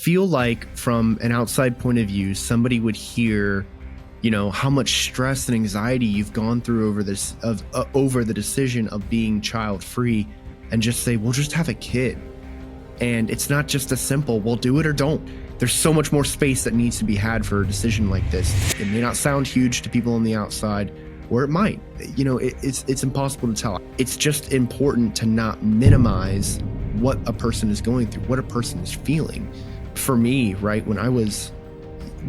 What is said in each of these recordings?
feel like from an outside point of view, somebody would hear, how much stress and anxiety you've gone through over the decision of being child free, and just say, well, just have a kid. And it's not just a simple, well, do it or don't. There's so much more space that needs to be had for a decision like this. It may not sound huge to people on the outside, or it might. It's impossible to tell. It's just important to not minimize what a person is going through, what a person is feeling. For me, right, when I was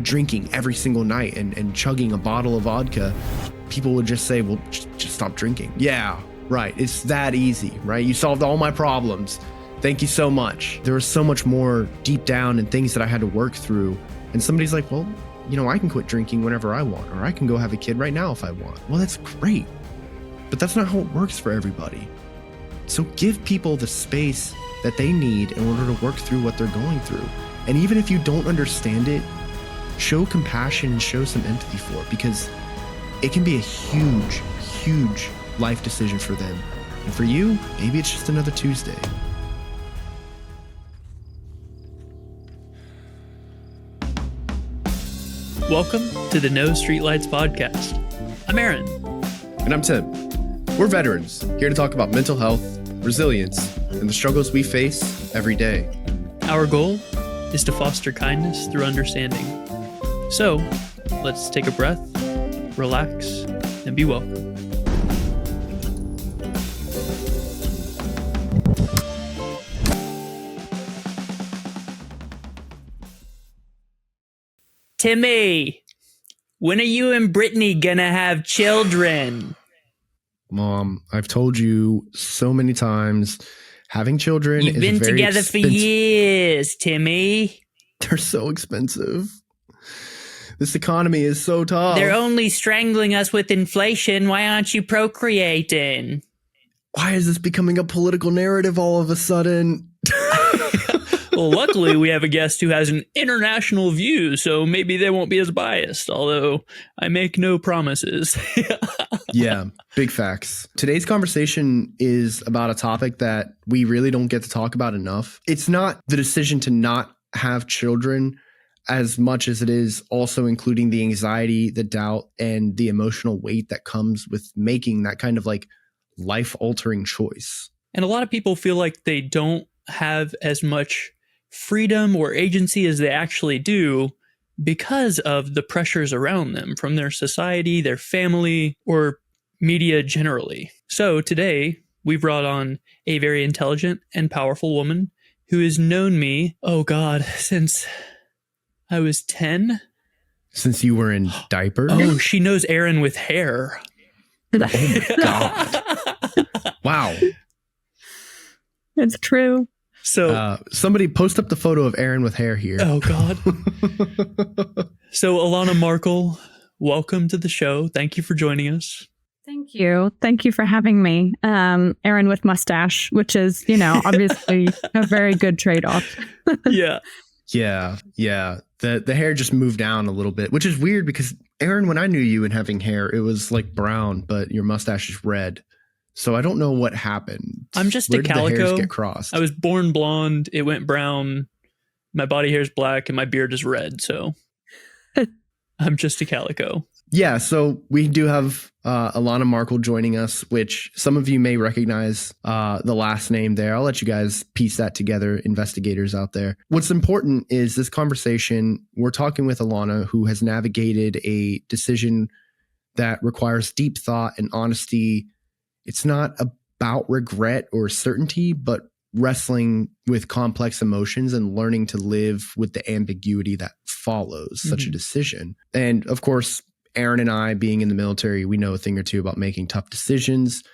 drinking every single night and chugging a bottle of vodka, people would just say, well, just stop drinking. Yeah, right. It's that easy, right? You solved all my problems. Thank you so much. There was so much more deep down and things that I had to work through. And somebody's like, well, I can quit drinking whenever I want, or I can go have a kid right now if I want. Well, that's great. But that's not how it works for everybody. So give people the space that they need in order to work through what they're going through. And even if you don't understand it, show compassion and show some empathy for it, because it can be a huge, huge life decision for them. And for you, maybe it's just another Tuesday. Welcome to the No Streetlights podcast. I'm Aaron. And I'm Tim. We're veterans, here to talk about mental health, resilience, and the struggles we face every day. Our goal is to foster kindness through understanding. So, let's take a breath, relax, and be welcome. Timmy, when are you and Brittany gonna have children? Mom, I've told you so many times, having children You've been together for years, Timmy. They're so expensive. This economy is so tough. They're only strangling us with inflation. Why aren't you procreating? Why is this becoming a political narrative all of a sudden? Well, luckily, we have a guest who has an international view, so maybe they won't be as biased, although I make no promises. Yeah, big facts. Today's conversation is about a topic that we really don't get to talk about enough. It's not the decision to not have children as much as it is also including the anxiety, the doubt, and the emotional weight that comes with making that kind of like life-altering choice. And a lot of people feel like they don't have as much freedom or agency as they actually do because of the pressures around them from their society, their family, or media generally. So today, we brought on a very intelligent and powerful woman who has known me, since I was 10. Since you were in diapers? Oh, she knows Aaron with hair. Oh my God. Wow. It's true. So somebody post up the photo of Aaron with hair here. Oh God. So Alanna Markle, welcome to the show. Thank you for joining us. Thank you. Thank you for having me. Aaron with mustache, which is, obviously a very good trade-off. Yeah. Yeah. The hair just moved down a little bit, which is weird because Aaron, when I knew you and having hair, it was like brown, but your mustache is red. So I don't know what happened. I'm just Where a did calico. the hairs get crossed? I was born blonde. It went brown. My body hair is black and my beard is red. So I'm just a calico. Yeah. So we do have Alanna Markle joining us, which some of you may recognize the last name there. I'll let you guys piece that together, investigators out there. What's important is this conversation. We're talking with Alana, who has navigated a decision that requires deep thought and honesty. It's not about regret or certainty, but wrestling with complex emotions and learning to live with the ambiguity that follows such a decision. And of course, Aaron and I, being in the military, we know a thing or two about making tough decisions.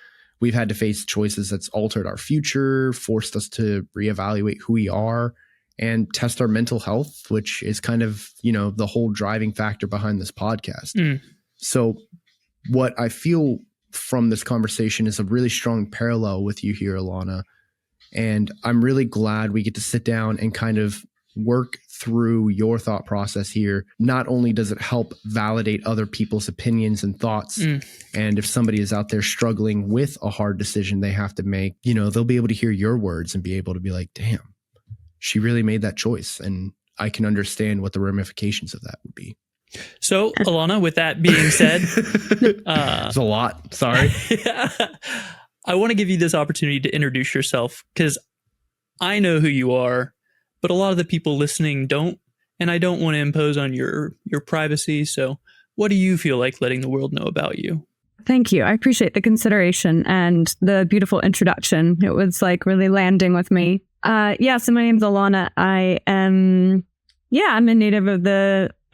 We've had to face choices that's altered our future, forced us to reevaluate who we are, and test our mental health, which is kind of, the whole driving factor behind this podcast. So what I feel from this conversation is a really strong parallel with you here, Alana. And I'm really glad we get to sit down and kind of work through your thought process here. Not only does it help validate other people's opinions and thoughts, and if somebody is out there struggling with a hard decision they have to make, they'll be able to hear your words and be able to be like, damn, she really made that choice. And I can understand what the ramifications of that would be. So, Alana, with that being said, it's a lot. Sorry. I want to give you this opportunity to introduce yourself, because I know who you are, but a lot of the people listening don't, and I don't want to impose on your privacy. So what do you feel like letting the world know about you? Thank you. I appreciate the consideration and the beautiful introduction. It was like really landing with me. So my name's Alana. I'm a native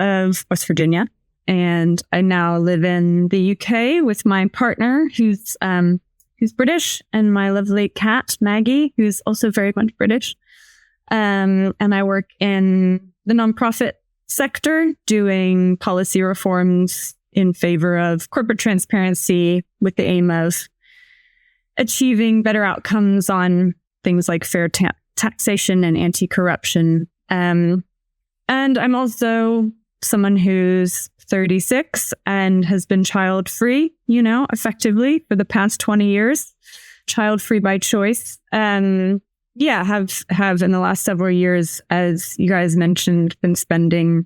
of West Virginia, and I now live in the UK with my partner, who's British, and my lovely cat Maggie, who's also very much British. And I work in the nonprofit sector doing policy reforms in favor of corporate transparency with the aim of achieving better outcomes on things like fair taxation and anti-corruption. And I'm also someone who's 36 and has been child-free, effectively for the past 20 years, child-free by choice. Have in the last several years, as you guys mentioned, been spending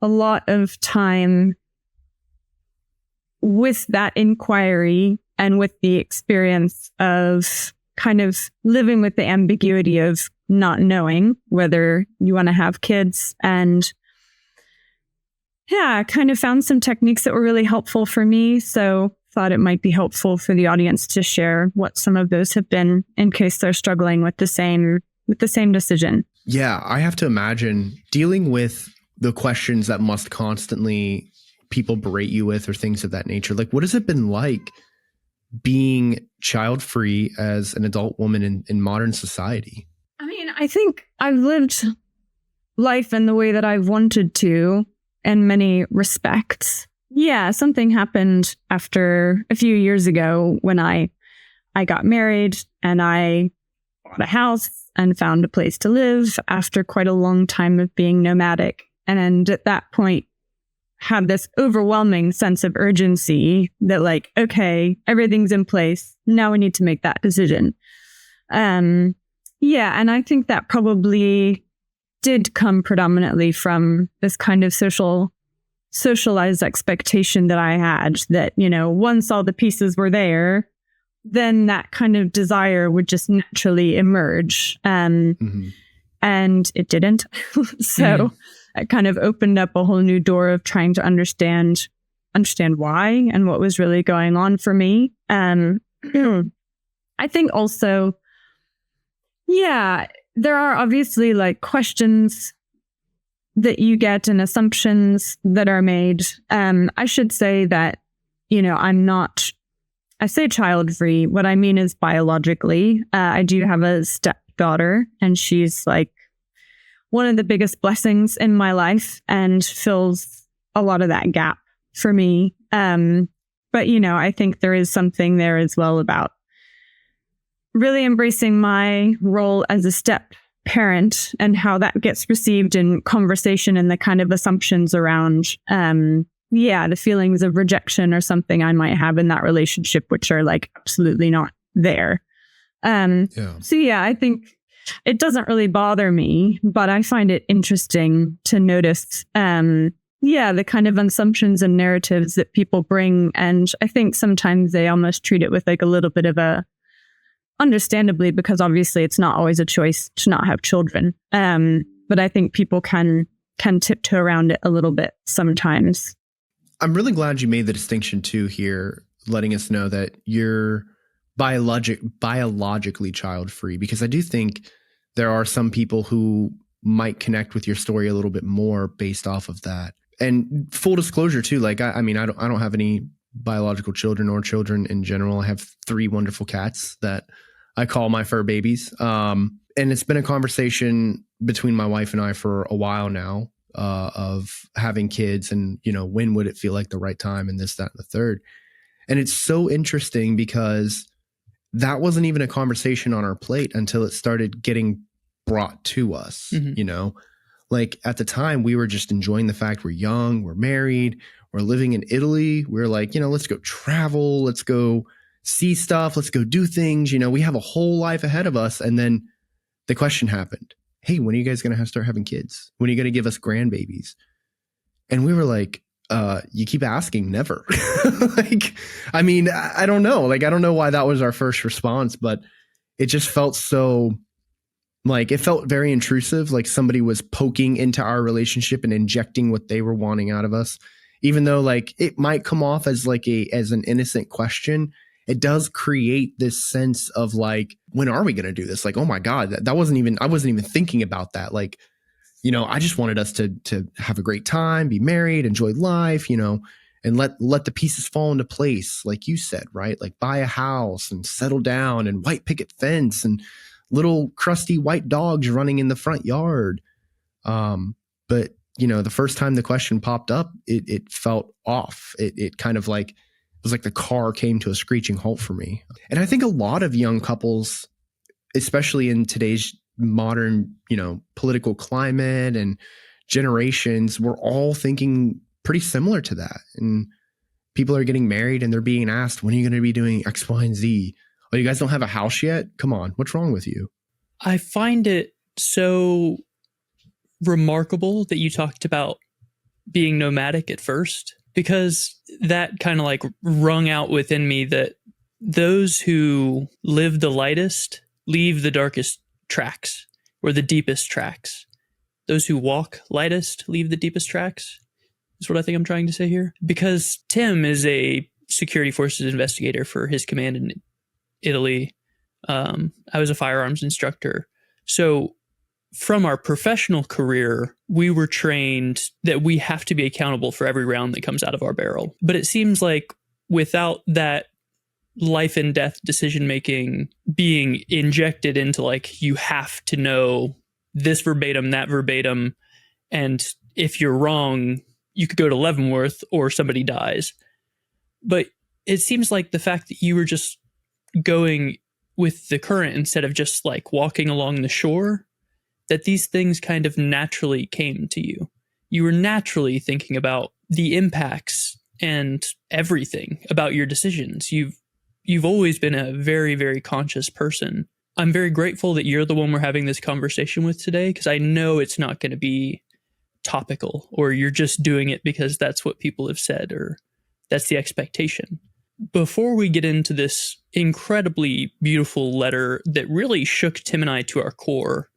a lot of time with that inquiry and with the experience of kind of living with the ambiguity of not knowing whether you want to have kids. And kind of found some techniques that were really helpful for me. So thought it might be helpful for the audience to share what some of those have been in case they're struggling with the same decision. Yeah, I have to imagine dealing with the questions that must constantly people berate you with or things of that nature. Like, what has it been like being child-free as an adult woman in modern society? I mean, I think I've lived life in the way that I've wanted to in many respects. Yeah, something happened after a few years ago when I got married and I bought a house and found a place to live after quite a long time of being nomadic. And at that point, had this overwhelming sense of urgency that like, okay, everything's in place. Now we need to make that decision. And I think that probably did come predominantly from this kind of socialized expectation that I had that, once all the pieces were there, then that kind of desire would just naturally emerge. And it didn't. So it kind of opened up a whole new door of trying to understand why and what was really going on for me. I think also, there are obviously like questions that you get and assumptions that are made. I should say that, I say child-free. What I mean is biologically. I do have a stepdaughter, and she's like one of the biggest blessings in my life and fills a lot of that gap for me. But, I think there is something there as well about really embracing my role as a step parent and how that gets received in conversation and the kind of assumptions around, the feelings of rejection or something I might have in that relationship, which are like absolutely not there. I think it doesn't really bother me, but I find it interesting to notice, the kind of assumptions and narratives that people bring. And I think sometimes they almost treat it with like a little bit of a, understandably, because obviously it's not always a choice to not have children. But I think people can tiptoe around it a little bit sometimes. I'm really glad you made the distinction too here, letting us know that you're biologically child-free, because I do think there are some people who might connect with your story a little bit more based off of that. And full disclosure too, like I don't have any biological children or children in general. I have 3 wonderful cats that I call my fur babies. And it's been a conversation between my wife and I for a while now, of having kids and, when would it feel like the right time and this, that, and the third. And it's so interesting because that wasn't even a conversation on our plate until it started getting brought to us, like at the time we were just enjoying the fact we're young, we're married, we're living in Italy. We're like, let's go travel, let's go see stuff, let's go do things. We have a whole life ahead of us. And then the question happened. hey, when are you guys going to start having kids? When are you going to give us grandbabies? And we were like, you keep asking, never. Like, I mean, I don't know. Like, I don't know why that was our first response, but it just felt so, like, it felt very intrusive. Like somebody was poking into our relationship and injecting what they were wanting out of us. Even though like it might come off as like as an innocent question, it does create this sense of like, when are we going to do this? Like, oh my God, I wasn't even thinking about that. Like, you know, I just wanted us to have a great time, be married, enjoy life, you know, and let the pieces fall into place. Like you said, right? Like buy a house and settle down and white picket fence and little crusty white dogs running in the front yard. But you know, the first time the question popped up, it felt off. It kind of like, it was like the car came to a screeching halt for me. And I think a lot of young couples, especially in today's modern, you know, political climate and generations, we're all thinking pretty similar to that. And people are getting married and they're being asked, when are you going to be doing X, Y, and Z? Oh, you guys don't have a house yet? Come on. What's wrong with you? I find it so remarkable that you talked about being nomadic at first, because that kind of like rung out within me that those who live the lightest leave the darkest tracks, or the deepest tracks. Those who walk lightest leave the deepest tracks is what I think I'm trying to say here. Because Tim is a security forces investigator for his command in Italy. I was a firearms instructor. So from our professional career, we were trained that we have to be accountable for every round that comes out of our barrel. But it seems like without that life and death decision making being injected into like, you have to know this verbatim, that verbatim, and if you're wrong, you could go to Leavenworth or somebody dies. But it seems like the fact that you were just going with the current instead of just like walking along the shore, that these things kind of naturally came to you. You were naturally thinking about the impacts and everything about your decisions. You've always been a very, very conscious person. I'm very grateful that you're the one we're having this conversation with today, because I know it's not going to be topical, or you're just doing it because that's what people have said, or that's the expectation. Before we get into this incredibly beautiful letter that really shook Tim and I to our core,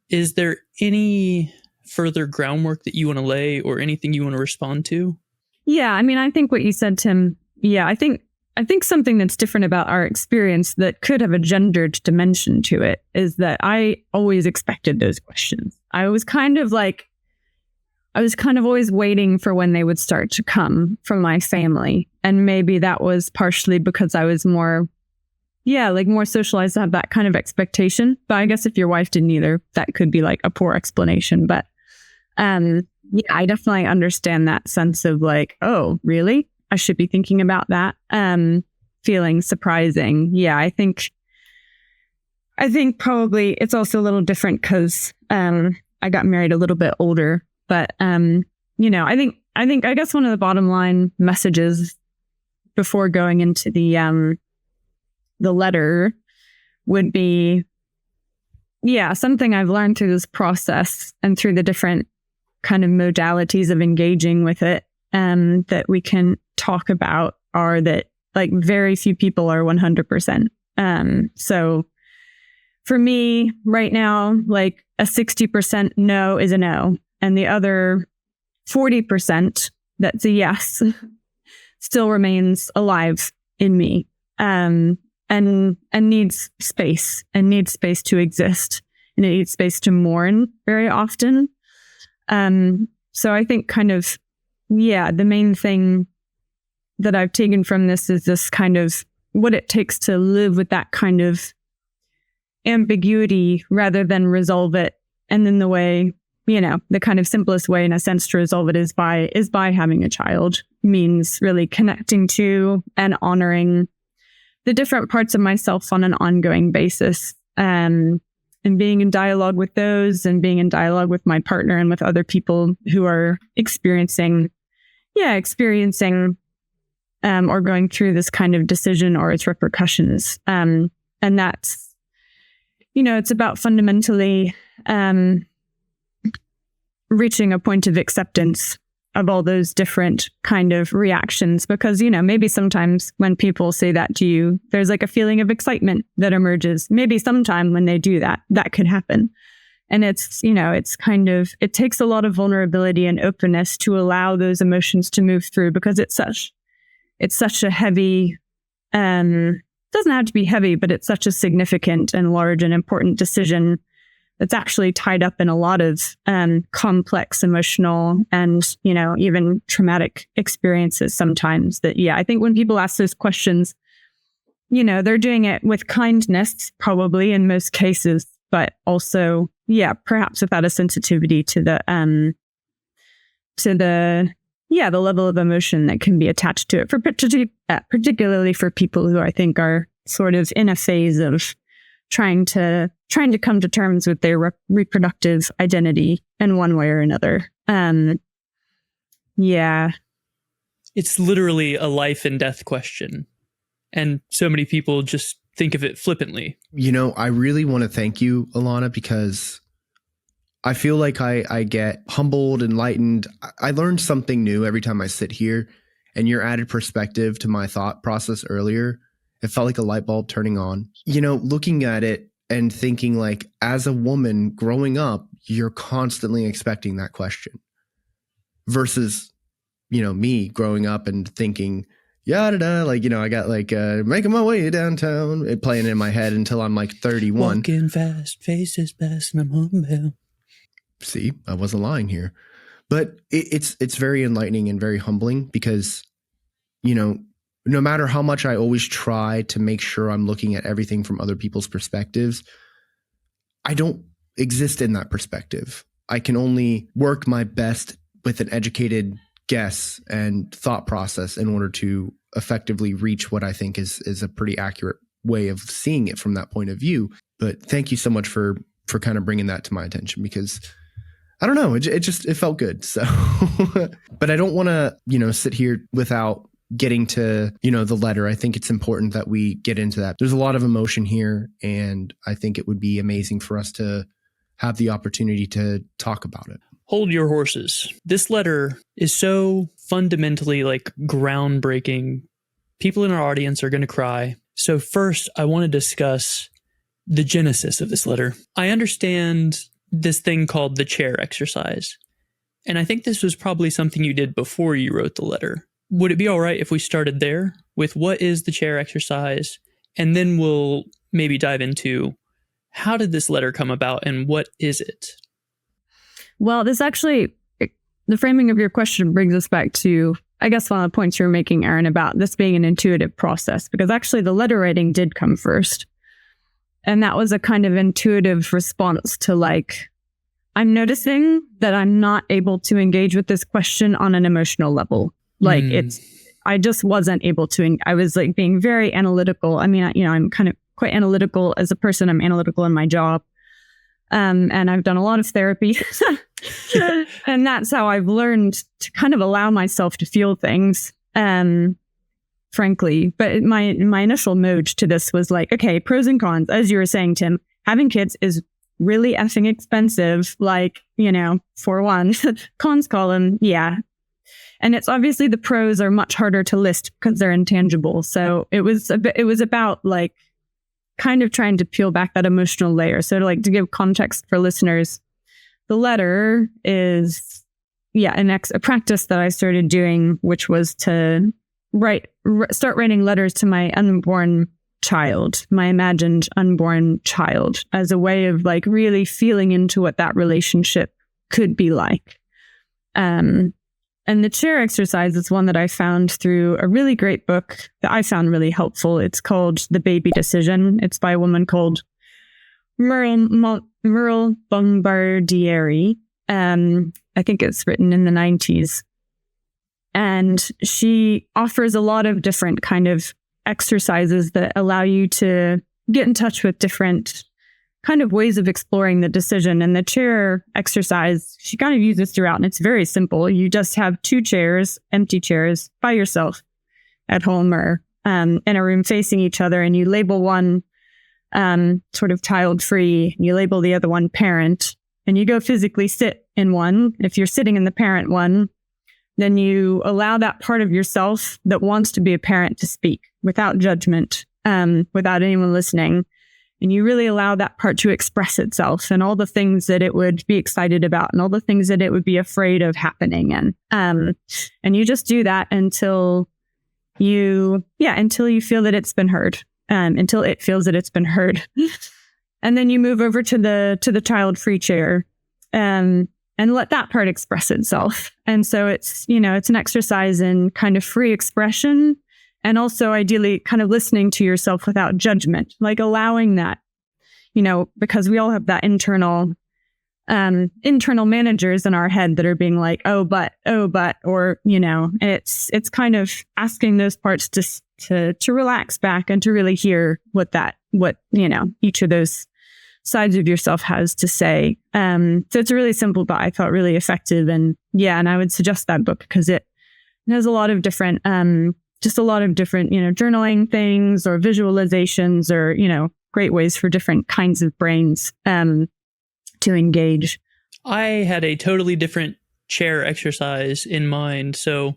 is there any further groundwork that you want to lay, or anything you want to respond to? Yeah, I mean, I think what you said, Tim, I think something that's different about our experience that could have a gendered dimension to it is that I always expected those questions. I was kind of always waiting for when they would start to come from my family. And maybe that was partially because I was more socialized to have that kind of expectation. But I guess if your wife didn't either, that could be like a poor explanation. But I definitely understand that sense of like, oh, really? I should be thinking about that. Feeling surprising. Yeah, I think probably it's also a little different because I got married a little bit older. But I guess one of the bottom line messages before going into the letter would be, something I've learned through this process and through the different kind of modalities of engaging with it, that we can talk about, are that like very few people are 100%. So for me right now, like a 60% no is a no, and the other 40% that's a yes still remains alive in me, and needs space to exist, and it needs space to mourn very often. So I think kind of, the main thing that I've taken from this is this kind of what it takes to live with that kind of ambiguity rather than resolve it. And then the way, the kind of simplest way in a sense to resolve it is by having a child, means really connecting to and honoring the different parts of myself on an ongoing basis, and being in dialogue with those, and being in dialogue with my partner and with other people who are experiencing or going through this kind of decision or its repercussions. And that's it's about fundamentally reaching a point of acceptance of all those different kind of reactions. Because, maybe sometimes when people say that to you, there's like a feeling of excitement that emerges. Maybe sometime when they do that, that could happen. And it's, it takes a lot of vulnerability and openness to allow those emotions to move through, because it's such a heavy, it doesn't have to be heavy, but it's such a significant and large and important decision that's actually tied up in a lot of complex emotional and, even traumatic experiences sometimes that, I think when people ask those questions, they're doing it with kindness, probably in most cases, but also, perhaps without a sensitivity to the level of emotion that can be attached to it, particularly for people who I think are sort of in a phase of trying to come to terms with their reproductive identity in one way or another. It's literally a life and death question. And so many people just think of it flippantly. I really want to thank you, Alana, because I feel like I get humbled, enlightened. I learned something new every time I sit here, and your added perspective to my thought process earlier, it felt like a light bulb turning on. Looking at it and thinking like, as a woman growing up, you're constantly expecting that question versus, me growing up and thinking, I got making my way downtown, it playing in my head until I'm like 31. Walking fast, faces best, and I'm humble. See, I wasn't lying here. But it's very enlightening and very humbling because, no matter how much I always try to make sure I'm looking at everything from other people's perspectives, I don't exist in that perspective. I can only work my best with an educated guess and thought process in order to effectively reach what I think is a pretty accurate way of seeing it from that point of view. But thank you so much for kind of bringing that to my attention, because I don't know, it felt good. So, but I don't want to, sit here without getting to, the letter. I think it's important that we get into that. There's a lot of emotion here, and I think it would be amazing for us to have the opportunity to talk about it. Hold your horses. This letter is so fundamentally groundbreaking. People in our audience are going to cry. So first, I want to discuss the genesis of this letter. I understand this thing called the chair exercise, and I think this was probably something you did before you wrote the letter. Would it be all right if we started there with what is the chair exercise, and then we'll maybe dive into how did this letter come about and what is it? Well, this actually, the framing of your question brings us back to, I guess, one of the points you were making, Aaron, about this being an intuitive process, because actually the letter writing did come first. And that was a kind of intuitive response to I'm noticing that I'm not able to engage with this question on an emotional level. I just wasn't able to. I was being very analytical. I mean, I'm kind of quite analytical as a person. I'm analytical in my job. And I've done a lot of therapy. And that's how I've learned to kind of allow myself to feel things, frankly. But my initial mode to this was okay, pros and cons. As you were saying, Tim, having kids is really effing expensive. For one, cons column, yeah. And it's obviously the pros are much harder to list because they're intangible. So it was about kind of trying to peel back that emotional layer. So to give context for listeners, the letter is a practice that I started doing, which was to start writing letters to my unborn child, my imagined unborn child, as a way of really feeling into what that relationship could be like. And the chair exercise is one that I found through a really great book that I found really helpful. It's called The Baby Decision. It's by a woman called Muriel Bombardieri. I think it's written in the 90s. And she offers a lot of different kind of exercises that allow you to get in touch with different kind of ways of exploring the decision. And the chair exercise, she kind of uses throughout, and it's very simple. You just have two chairs, empty chairs, by yourself at home or in a room facing each other, and you label one sort of child-free. You label the other one parent, and you go physically sit in one. If you're sitting in the parent one, then you allow that part of yourself that wants to be a parent to speak without judgment, without anyone listening. And you really allow that part to express itself and all the things that it would be excited about and all the things that it would be afraid of happening. And you just do that until you feel that it's been heard, until it feels that it's been heard. And then you move over to the child-free chair, and let that part express itself. And so it's an exercise in kind of free expression, and also ideally kind of listening to yourself without judgment, like allowing that, because we all have that internal managers in our head that are being like, oh, but, or, it's kind of asking those parts to relax back and to really hear what each of those sides of yourself has to say. So it's a really simple, but I felt really effective. And I would suggest that book because it has a lot of different, journaling things or visualizations or, great ways for different kinds of brains to engage. I had a totally different chair exercise in mind, so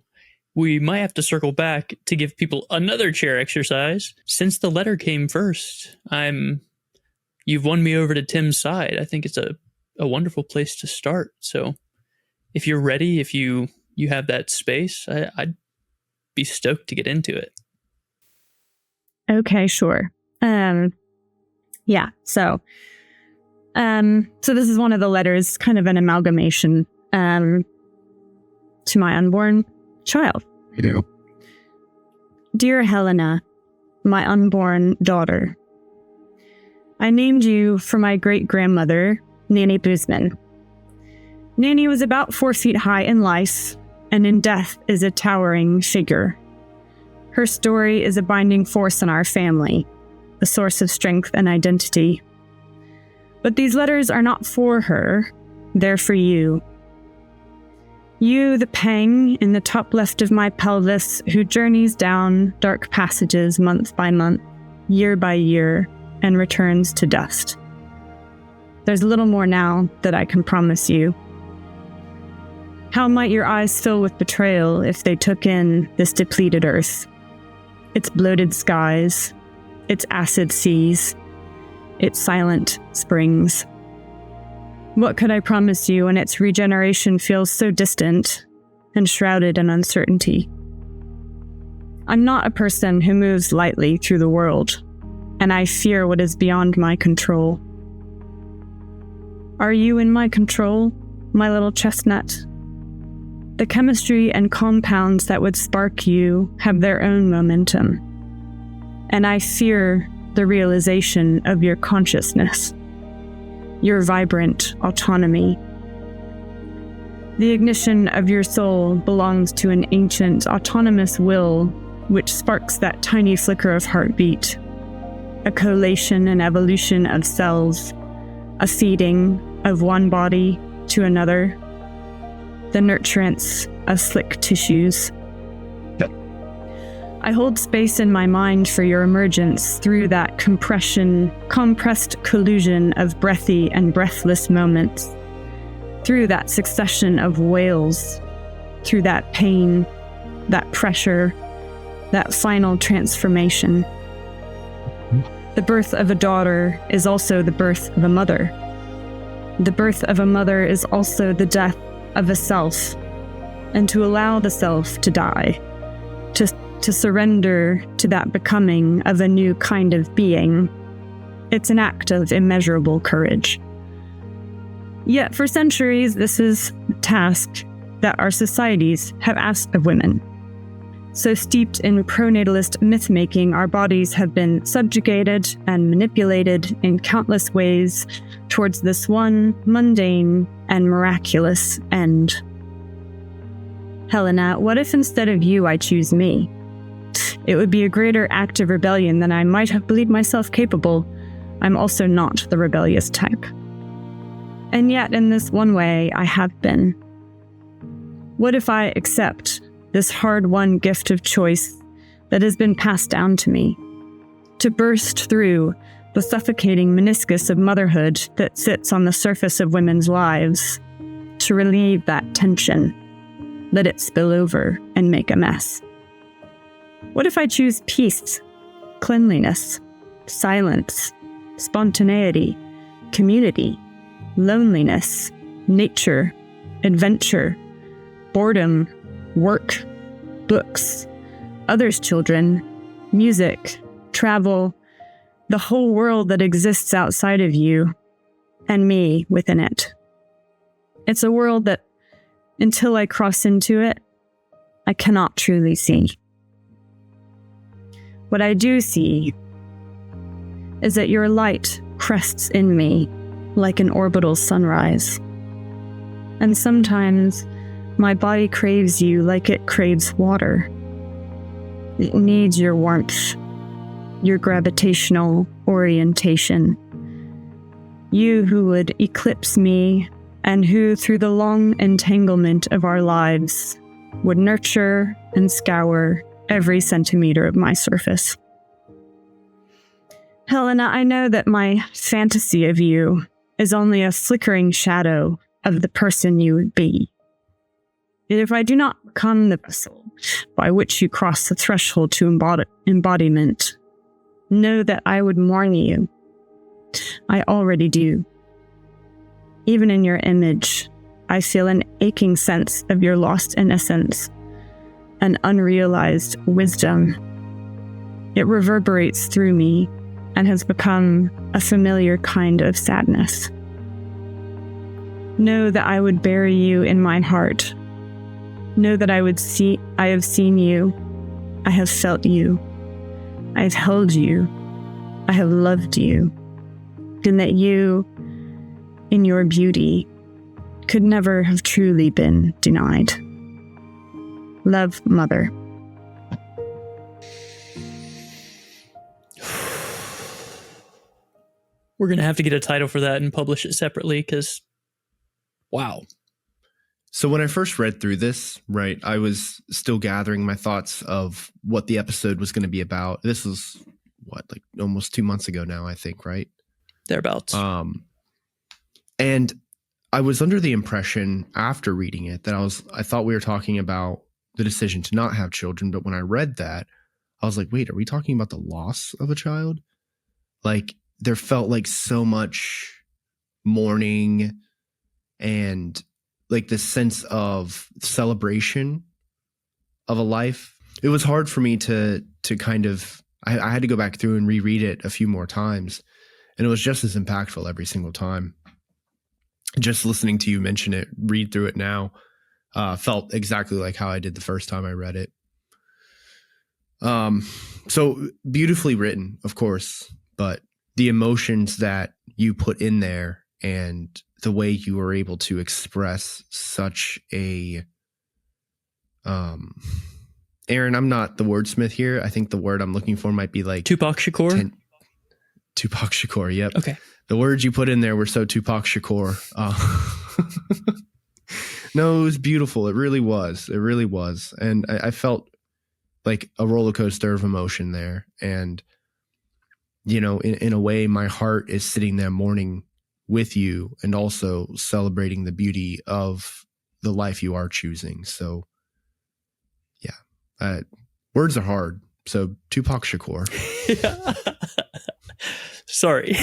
we might have to circle back to give people another chair exercise. Since the letter came first, you've won me over to Tim's side. I think it's a wonderful place to start. So if you're ready, if you have that space, I'd be stoked to get into it. Okay, sure. So this is one of the letters, kind of an amalgamation to my unborn child. Dear Helena, my unborn daughter, I named you for my great-grandmother, Nanny Boozman. Nanny was about 4 feet high in life, and in death is a towering figure. Her story is a binding force in our family, a source of strength and identity. But these letters are not for her, they're for you. You, the pang in the top left of my pelvis, who journeys down dark passages month by month, year by year, and returns to dust. There's little more now that I can promise you. How might your eyes fill with betrayal if they took in this depleted earth? Its bloated skies, its acid seas, its silent springs. What could I promise you when its regeneration feels so distant and shrouded in uncertainty? I'm not a person who moves lightly through the world, and I fear what is beyond my control. Are you in my control, my little chestnut? The chemistry and compounds that would spark you have their own momentum, and I fear the realization of your consciousness, your vibrant autonomy. The ignition of your soul belongs to an ancient, autonomous will which sparks that tiny flicker of heartbeat, a collation and evolution of cells, a feeding of one body to another, the nurturance of slick tissues. I hold space in my mind for your emergence through that compressed collusion of breathy and breathless moments, through that succession of wails, through that pain, that pressure, that final transformation. The birth of a daughter is also the birth of a mother. The birth of a mother is also the death of a self, and to allow the self to die, to surrender to that becoming of a new kind of being, it's an act of immeasurable courage. Yet for centuries, this is a task that our societies have asked of women. So steeped in pronatalist myth-making, our bodies have been subjugated and manipulated in countless ways towards this one mundane and miraculous end. Helena, what if instead of you, I choose me? It would be a greater act of rebellion than I might have believed myself capable. I'm also not the rebellious type. And yet, in this one way, I have been. What if I accept this hard-won gift of choice that has been passed down to me, to burst through the suffocating meniscus of motherhood that sits on the surface of women's lives, to relieve that tension, let it spill over and make a mess? What if I choose peace, cleanliness, silence, spontaneity, community, loneliness, nature, adventure, boredom, work, books, others' children, music, travel, the whole world that exists outside of you, and me within it? It's a world that, until I cross into it, I cannot truly see. What I do see is that your light crests in me like an orbital sunrise. And sometimes my body craves you like it craves water. It needs your warmth, your gravitational orientation. You who would eclipse me, and who, through the long entanglement of our lives, would nurture and scour every centimeter of my surface. Helena, I know that my fantasy of you is only a flickering shadow of the person you would be. Yet if I do not become the vessel by which you cross the threshold to embodiment, know that I would mourn you. I already do. Even in your image, I feel an aching sense of your lost innocence, an unrealized wisdom. It reverberates through me and has become a familiar kind of sadness. Know that I would bury you in my heart. Know that I have seen you. I have felt you. I have held you. I have loved you. And that you, in your beauty, could never have truly been denied. Love, Mother. We're going to have to get a title for that and publish it separately because, wow. So when I first read through this, right, I was still gathering my thoughts of what the episode was going to be about. This was, like almost 2 months ago now, I think, right? Thereabouts. And I was under the impression after reading it that I thought we were talking about the decision to not have children. But when I read that, I was like, wait, are we talking about the loss of a child? Like, there felt like so much mourning and like this sense of celebration of a life. It was hard for me to kind of, I had to go back through and reread it a few more times. And it was just as impactful every single time. Just listening to you mention it, read through it now, felt exactly like how I did the first time I read it. So beautifully written, of course, but the emotions that you put in there and the way you were able to express such a, Aaron, I'm not the wordsmith here. I think the word I'm looking for might be like Tupac Shakur. Tupac Shakur. Yep. Okay. The words you put in there were so Tupac Shakur. No, it was beautiful. It really was. It really was. And I felt like a roller coaster of emotion there. And, you know, in a way, my heart is sitting there mourning with you and also celebrating the beauty of the life you are choosing. So, yeah, words are hard. So Tupac Shakur. Sorry.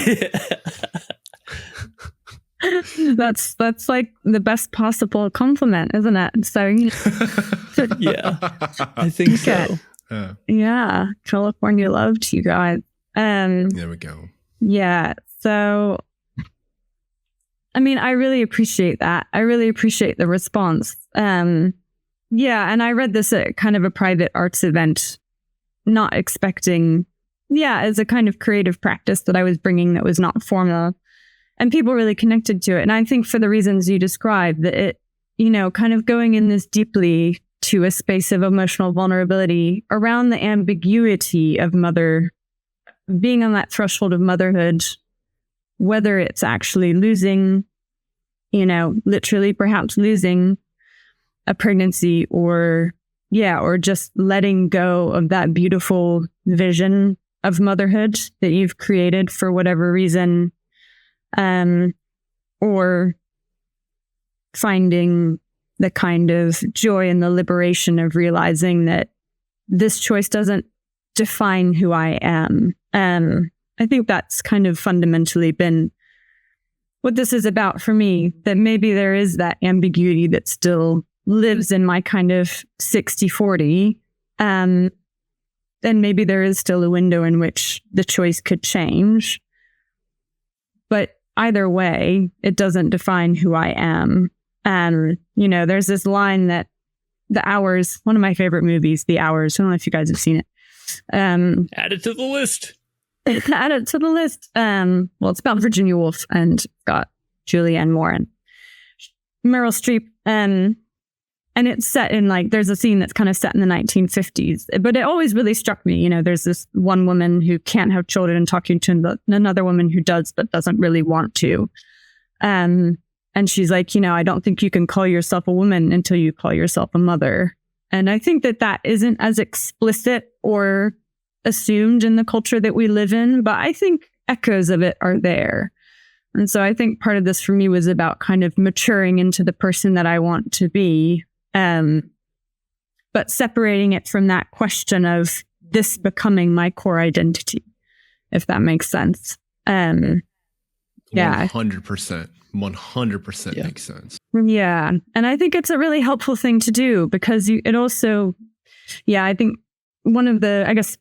That's like the best possible compliment, isn't it? So Yeah, I think so. Yeah, California loved you guys. There we go. Yeah. So, I mean, I really appreciate that. I really appreciate the response. Yeah, and I read this at kind of a private arts event, not expecting, as a kind of creative practice that I was bringing that was not formal. And people really connected to it. And I think for the reasons you described, that it, you know, kind of going in this deeply to a space of emotional vulnerability around the ambiguity of being on that threshold of motherhood, whether it's actually losing, you know, literally perhaps losing a pregnancy or just letting go of that beautiful vision of motherhood that you've created for whatever reason, or finding the kind of joy and the liberation of realizing that this choice doesn't define who I am. I think that's kind of fundamentally been what this is about for me, that maybe there is that ambiguity that still lives in my kind of 60-40. And maybe there is still a window in which the choice could change. But either way, it doesn't define who I am. There's this line that The Hours, one of my favorite movies, The Hours. I don't know if you guys have seen it. Add it to the list. Add it to the list. Well, it's about Virginia Woolf and got Julianne Moore and Meryl Streep. And it's set in there's a scene that's kind of set in the 1950s. But it always really struck me. There's this one woman who can't have children and talking to another woman who does, but doesn't really want to. And she's like, I don't think you can call yourself a woman until you call yourself a mother. And I think that isn't as explicit or assumed in the culture that we live in, but I think echoes of it are there. And so I think part of this for me was about kind of maturing into the person that I want to be, but separating it from that question of this becoming my core identity, if that makes sense. Yeah. 100%. 100% makes sense. Yeah. And I think it's a really helpful thing to do because I think one of the,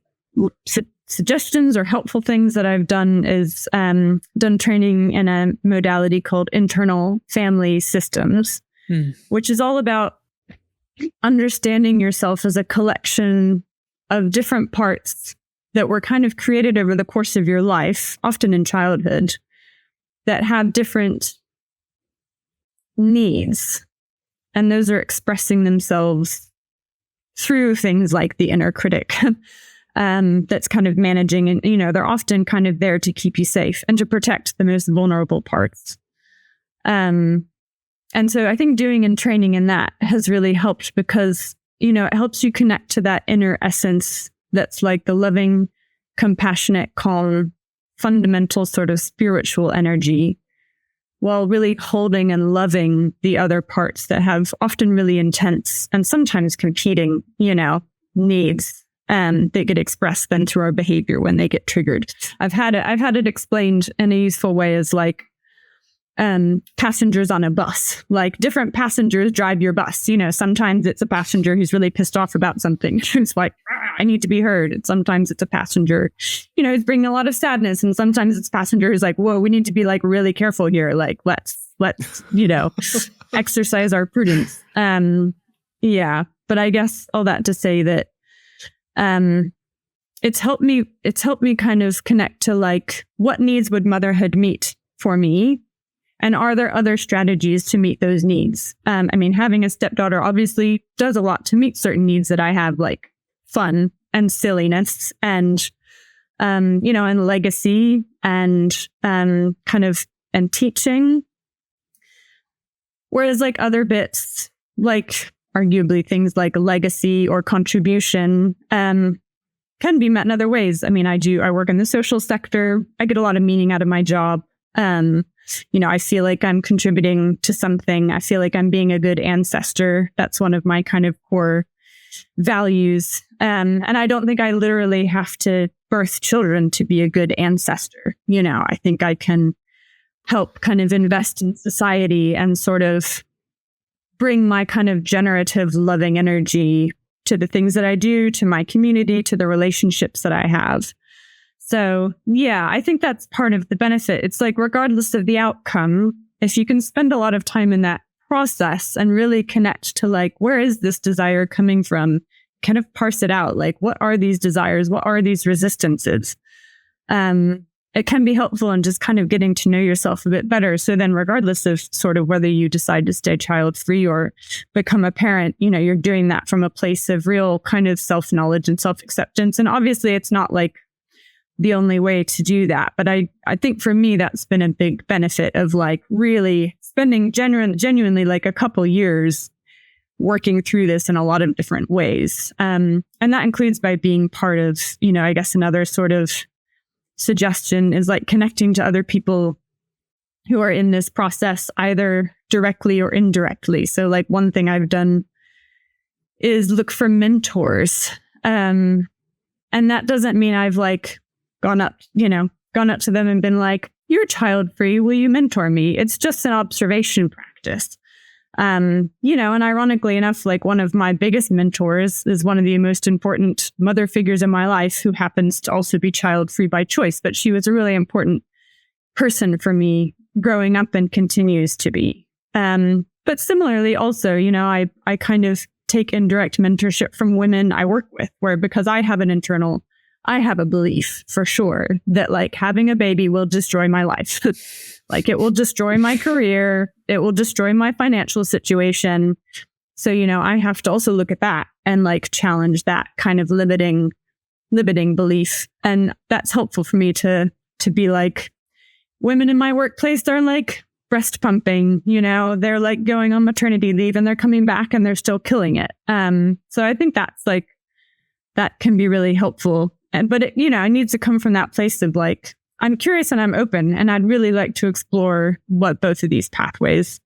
suggestions or helpful things that I've done is done training in a modality called internal family systems, which is all about understanding yourself as a collection of different parts that were kind of created over the course of your life, often in childhood, that have different needs. And those are expressing themselves through things like the inner critic that's kind of managing. And, they're often kind of there to keep you safe and to protect the most vulnerable parts. And so I think doing and training in that has really helped because, it helps you connect to that inner essence that's like the loving, compassionate, calm, fundamental sort of spiritual energy, while really holding and loving the other parts that have often really intense and sometimes competing, needs that get expressed then through our behavior when they get triggered. I've had it explained in a useful way as passengers on a bus. Different passengers drive your bus. Sometimes it's a passenger who's really pissed off about something. Who's like, I need to be heard. And sometimes it's a passenger, who's bringing a lot of sadness. And sometimes it's a passenger who's like, whoa, we need to be really careful here. Let's exercise our prudence. Yeah. But I guess all that to say that it's helped me kind of connect to what needs would motherhood meet for me? And are there other strategies to meet those needs? Having a stepdaughter obviously does a lot to meet certain needs that I have, like fun and silliness and, and legacy and and teaching. Whereas other bits, arguably things like legacy or contribution, can be met in other ways. I work in the social sector. I get a lot of meaning out of my job. I feel like I'm contributing to something. I feel like I'm being a good ancestor. That's one of my kind of core values. And I don't think I literally have to birth children to be a good ancestor. I think I can help kind of invest in society and sort of bring my kind of generative, loving energy to the things that I do, to my community, to the relationships that I have. So, yeah, I think that's part of the benefit. It's regardless of the outcome, if you can spend a lot of time in that process and really connect to where is this desire coming from, kind of parse it out. What are these desires? What are these resistances? It can be helpful in just kind of getting to know yourself a bit better. So then regardless of sort of whether you decide to stay child free or become a parent, you're doing that from a place of real kind of self-knowledge and self-acceptance. And obviously it's not the only way to do that. But I think for me, that's been a big benefit of really spending genuinely a couple years working through this in a lot of different ways. And that includes by being part of, I guess another sort of suggestion is like connecting to other people who are in this process, either directly or indirectly. So like one thing I've done is look for mentors. And that doesn't mean I've like gone up to them and been like, "You're child free, will you mentor me?" It's just an observation practice. And ironically enough, like one of my biggest mentors is one of the most important mother figures in my life, who happens to also be child free by choice. But she was a really important person for me growing up and continues to be. But similarly, also, I kind of take indirect mentorship from women I work with, where because I have a belief for sure that like having a baby will destroy my life. Like it will destroy my career. It will destroy my financial situation. So, I have to also look at that and like challenge that kind of limiting belief. And that's helpful for me to be like, women in my workplace are like breast pumping, they're like going on maternity leave and they're coming back and they're still killing it. So I think that's like, that can be really helpful. But it needs to come from that place of like, I'm curious and I'm open, and I'd really like to explore what both of these pathways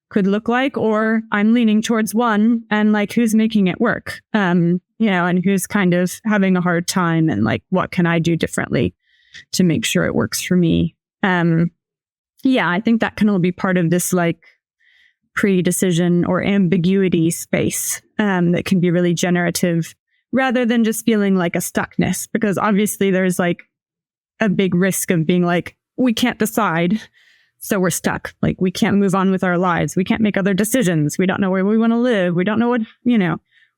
could look like, or I'm leaning towards one and like who's making it work, and who's kind of having a hard time, and like what can I do differently to make sure it works for me. I think that can all be part of this like pre-decision or ambiguity space that can be really generative, rather than just feeling like a stuckness, because obviously there's like a big risk of being like, we can't decide, so we're stuck. Like we can't move on with our lives. We can't make other decisions. We don't know where we want to live. We don't know what,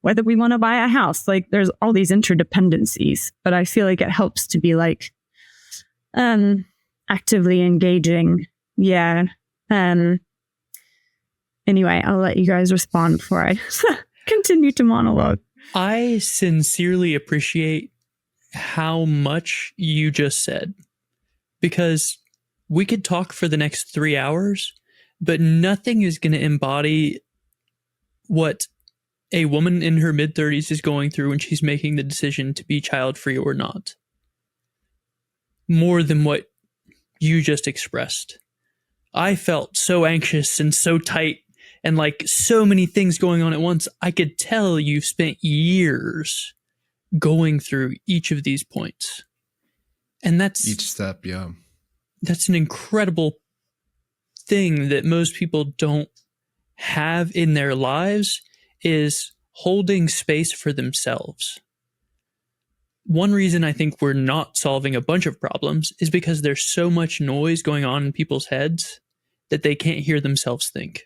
whether we want to buy a house. Like there's all these interdependencies, but I feel like it helps to be like actively engaging. Yeah. Anyway, I'll let you guys respond before I continue to monologue. I sincerely appreciate how much you just said, because we could talk for the next 3 hours, but nothing is going to embody what a woman in her mid-30s is going through when she's making the decision to be child-free or not, more than what you just expressed. I felt so anxious and so tight and like so many things going on at once. I could tell you've spent years going through each of these points. And that's each step, yeah. That's an incredible thing that most people don't have in their lives, is holding space for themselves. One reason I think we're not solving a bunch of problems is because there's so much noise going on in people's heads that they can't hear themselves think.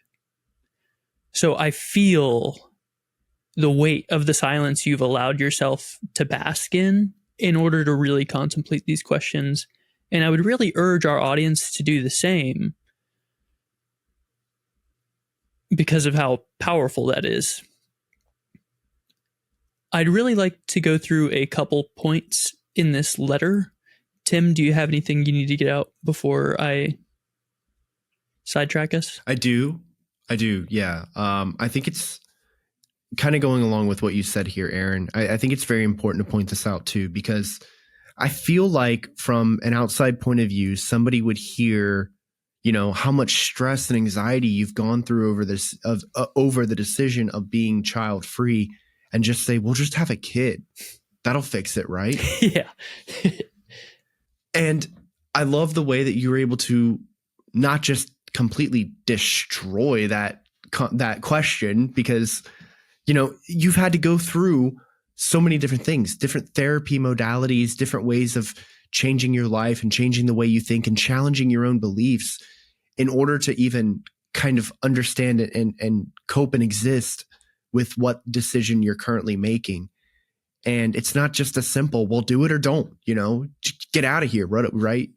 So I feel the weight of the silence you've allowed yourself to bask in order to really contemplate these questions. And I would really urge our audience to do the same, because of how powerful that is. I'd really like to go through a couple points in this letter. Tim, do you have anything you need to get out before I sidetrack us? I do. Yeah. I think it's kind of going along with what you said here, Aaron. I think it's very important to point this out too, because I feel like from an outside point of view, somebody would hear, how much stress and anxiety you've gone through over the decision of being child free, and just say, "Well, just have a kid. That'll fix it, right?" Yeah. And I love the way that you were able to not just completely destroy that question, because you've had to go through so many different things, different therapy modalities, different ways of changing your life and changing the way you think and challenging your own beliefs in order to even kind of understand it and cope and exist with what decision you're currently making. And it's not just a simple, well, do it or don't, get out of here, right?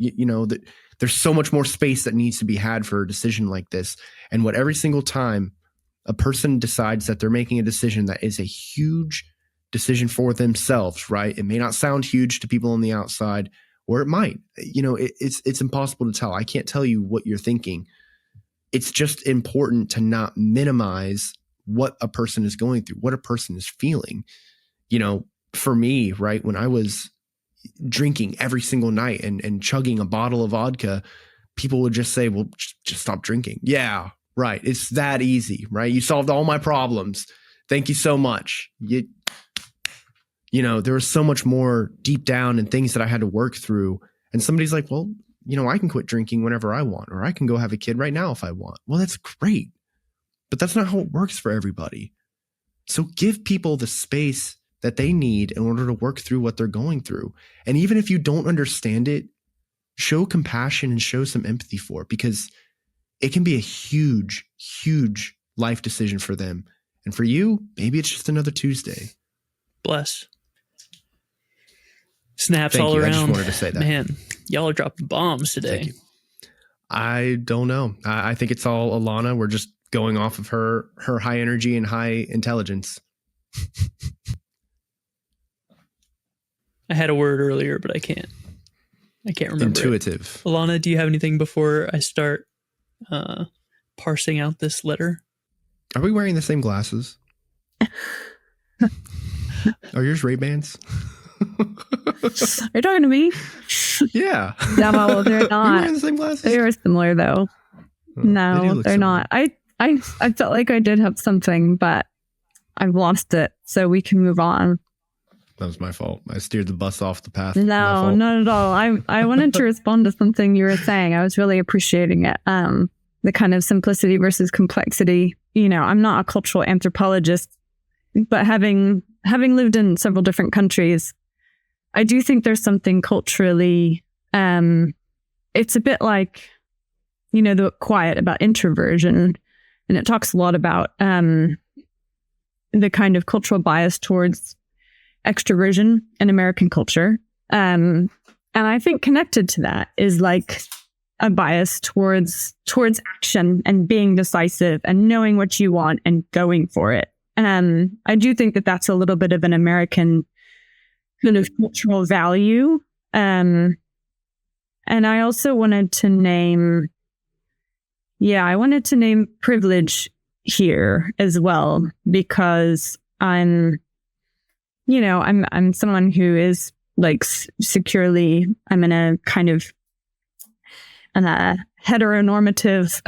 There's so much more space that needs to be had for a decision like this. And what every single time a person decides that they're making a decision that is a huge decision for themselves, right? It may not sound huge to people on the outside, or it might. It's impossible to tell. I can't tell you what you're thinking. It's just important to not minimize what a person is going through, what a person is feeling. You know, for me, right, when I was drinking every single night and chugging a bottle of vodka, people would just say, well, just stop drinking. Yeah, right. It's that easy, right? You solved all my problems. Thank you so much. You know, there was so much more deep down and things that I had to work through. And somebody's like, well, you know, I can quit drinking whenever I want, or I can go have a kid right now if I want. Well, that's great. But that's not how it works for everybody. So give people the space that they need in order to work through what they're going through. And even if you don't understand it, show compassion and show some empathy for it, because it can be a huge, huge life decision for them. And for you, maybe it's just another Tuesday. Bless. Snaps Thank all you. around. I just wanted to say that. Man, y'all are dropping bombs today. Thank you. I don't know. I think it's all Alana. We're just going off of her high energy and high intelligence. I had a word earlier, but I can't remember. Intuitive. Alana, do you have anything before I start parsing out this letter? Are we wearing the same glasses? Are yours Ray-Bans? Are you talking to me? Yeah. No, they're Are we not. wearing the same glasses? They are similar though. Oh, they do No, look they're similar. not. I felt like I did have something, but I've lost it. So we can move on. That was my fault. I steered the bus off the path. No, not at all. I wanted to respond to something you were saying. I was really appreciating it. The kind of simplicity versus complexity. You know, I'm not a cultural anthropologist, but having lived in several different countries, I do think there's something culturally, it's a bit like, you know, the quiet about introversion. And it talks a lot about the kind of cultural bias towards extroversion in American culture. And I think connected to that is like a bias towards action and being decisive and knowing what you want and going for it. And I do think that that's a little bit of an American kind of cultural value. And I also wanted to name, I wanted to name privilege here as well, because I'm someone who is like securely, I'm in a kind of heteronormative,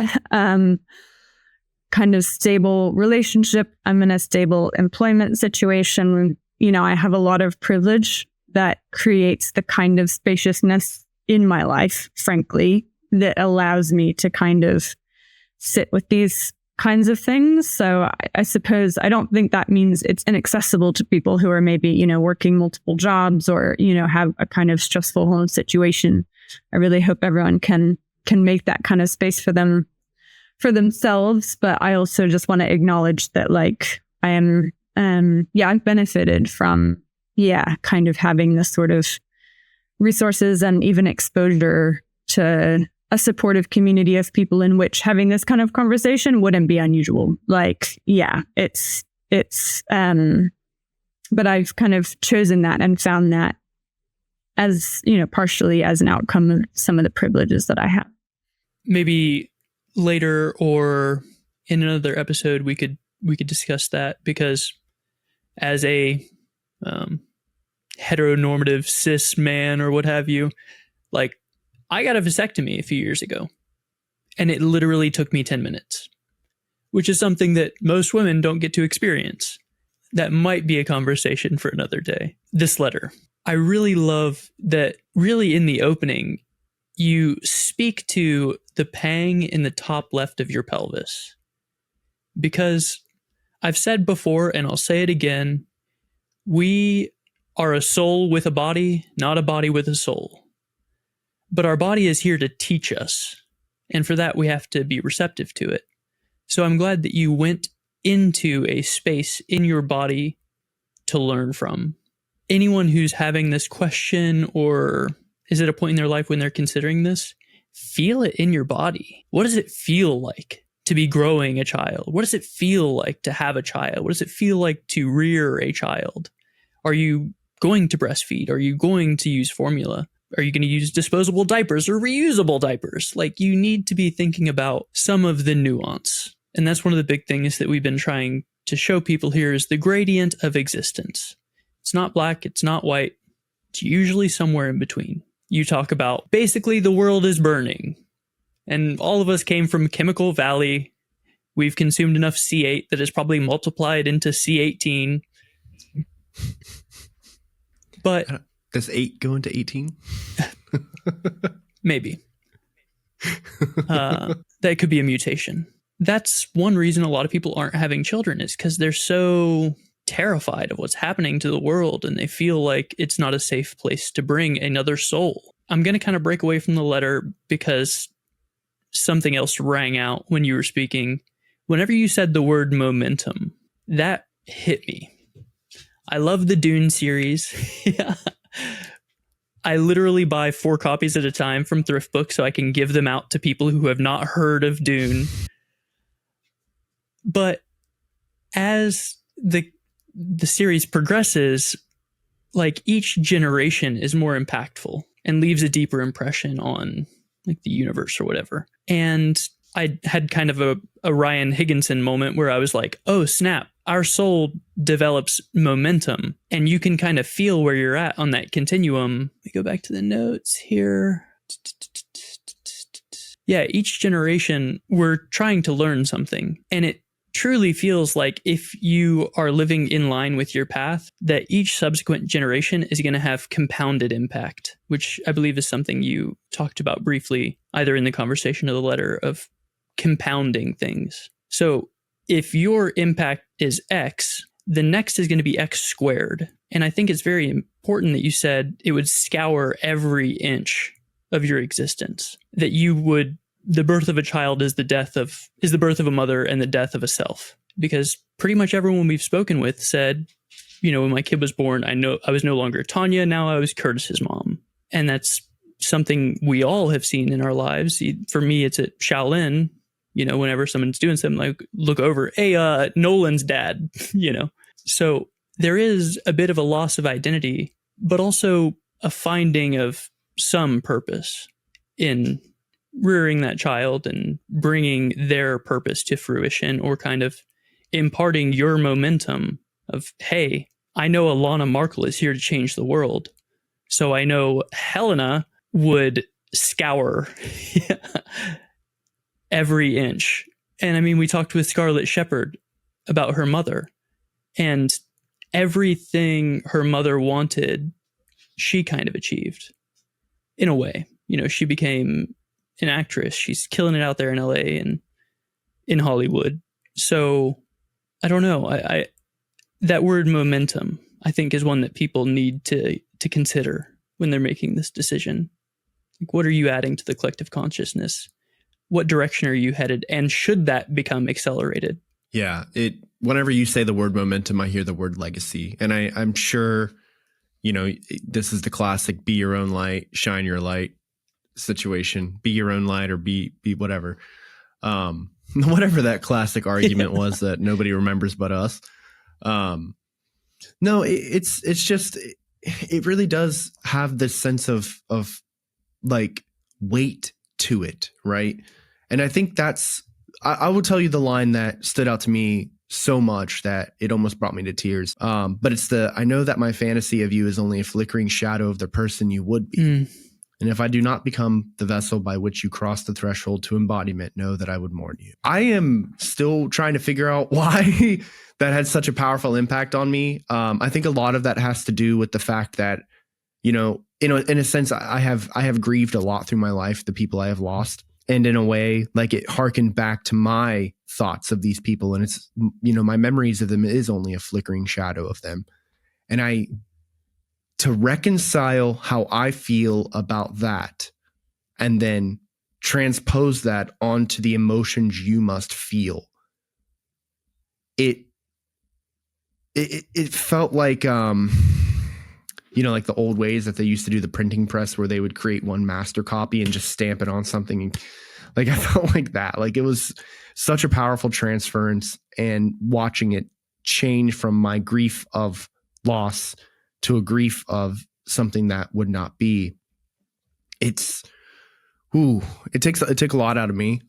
kind of stable relationship. I'm in a stable employment situation. You know, I have a lot of privilege that creates the kind of spaciousness in my life, frankly, that allows me to kind of sit with these kinds of things. So I suppose I don't think that means it's inaccessible to people who are maybe, you know, working multiple jobs or, you know, have a kind of stressful home situation. I really hope everyone can make that kind of space for themselves. But I also just want to acknowledge that, like, I am, I've benefited from, kind of having this sort of resources and even exposure to a supportive community of people in which having this kind of conversation wouldn't be unusual. Like, it's, but I've kind of chosen that and found that as, you know, partially as an outcome of some of the privileges that I have. Maybe later or in another episode, we could discuss that, because as a heteronormative cis man or what have you, like, I got a vasectomy a few years ago, and it literally took me 10 minutes, which is something that most women don't get to experience. That might be a conversation for another day. This letter, I really love that really in the opening, you speak to the pang in the top left of your pelvis. Because I've said before, and I'll say it again, we are a soul with a body, not a body with a soul. But our body is here to teach us, and for that we have to be receptive to it. So I'm glad that you went into a space in your body to learn from. Anyone who's having this question, or is at a point in their life when they're considering this, feel it in your body. What does it feel like to be growing a child? What does it feel like to have a child? What does it feel like to rear a child? Are you going to breastfeed? Are you going to use formula? Are you going to use disposable diapers or reusable diapers? Like, you need to be thinking about some of the nuance. And that's one of the big things that we've been trying to show people here is the gradient of existence. It's not black, it's not white, it's usually somewhere in between. You talk about basically the world is burning, and all of us came from Chemical Valley. We've consumed enough C8 that is probably multiplied into C18. But does 8 go into 18? Maybe. That could be a mutation. That's one reason a lot of people aren't having children, is because they're so terrified of what's happening to the world, and they feel like it's not a safe place to bring another soul. I'm going to kind of break away from the letter because something else rang out when you were speaking. Whenever you said the word momentum, that hit me. I love the Dune series. Yeah. I literally buy 4 copies at a time from Thrift Book so I can give them out to people who have not heard of Dune. But as the series progresses, like each generation is more impactful and leaves a deeper impression on like the universe or whatever. And I had kind of a Ryan Higginson moment where I was like, oh snap, our soul develops momentum, and you can kind of feel where you're at on that continuum. Let me go back to the notes here. Yeah, each generation we're trying to learn something, and it truly feels like if you are living in line with your path, that each subsequent generation is going to have compounded impact, which I believe is something you talked about briefly, either in the conversation or the letter, of compounding things. So if your impact is X, the next is going to be X squared. And I think it's very important that you said it would scour every inch of your existence, that you would, the birth of a child is the birth of a mother and the death of a self. Because pretty much everyone we've spoken with said, you know, when my kid was born, I was no longer Tanya, now I was Curtis's mom. And that's something we all have seen in our lives. For me, it's at Shaolin. You know, whenever someone's doing something, like look over, hey, Nolan's dad, you know. So there is a bit of a loss of identity, but also a finding of some purpose in rearing that child and bringing their purpose to fruition, or kind of imparting your momentum of, hey, I know Alanna Markle is here to change the world. So I know Helena would scour every inch. And I mean, we talked with Scarlett Shepherd about her mother, and everything her mother wanted, she kind of achieved in a way. You know, she became an actress. She's killing it out there in LA and in Hollywood. So I don't know. I that word momentum, I think, is one that people need to consider when they're making this decision. Like, what are you adding to the collective consciousness? What direction are you headed? And should that become accelerated? Yeah, whenever you say the word momentum, I hear the word legacy. And I'm sure, you know, this is the classic be your own light, shine your light situation. Be your own light, or be whatever. Whatever that classic argument was that nobody remembers but us. No, it's just, it really does have this sense of like weight to it, right? And I think I will tell you the line that stood out to me so much that it almost brought me to tears. But it's I know that my fantasy of you is only a flickering shadow of the person you would be. And if I do not become the vessel by which you cross the threshold to embodiment, know that I would mourn you. I am still trying to figure out why that had such a powerful impact on me. I think a lot of that has to do with the fact that, you know, in a sense, I have grieved a lot through my life, the people I have lost. And in a way, like, it harkened back to my thoughts of these people. And it's, you know, my memories of them is only a flickering shadow of them. And to reconcile how I feel about that and then transpose that onto the emotions you must feel, it felt like, you know, like the old ways that they used to do the printing press, where they would create one master copy and just stamp it on something. And like, I felt like that. Like, it was such a powerful transference, and watching it change from my grief of loss to a grief of something that would not be. It took a lot out of me.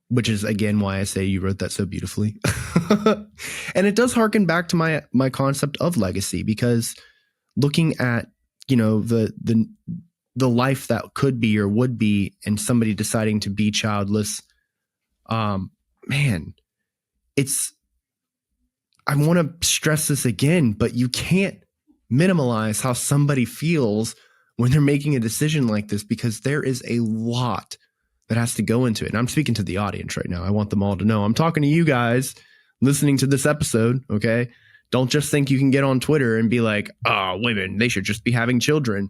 which is again why I say you wrote that so beautifully. And it does harken back to my concept of legacy, because looking at, the life that could be or would be, and somebody deciding to be childless, man, I want to stress this again, but you can't minimalize how somebody feels when they're making a decision like this, because there is a lot that has to go into it. And I'm speaking to the audience right now. I want them all to know I'm talking to you guys listening to this episode. Okay. Don't just think you can get on Twitter and be like, women, they should just be having children.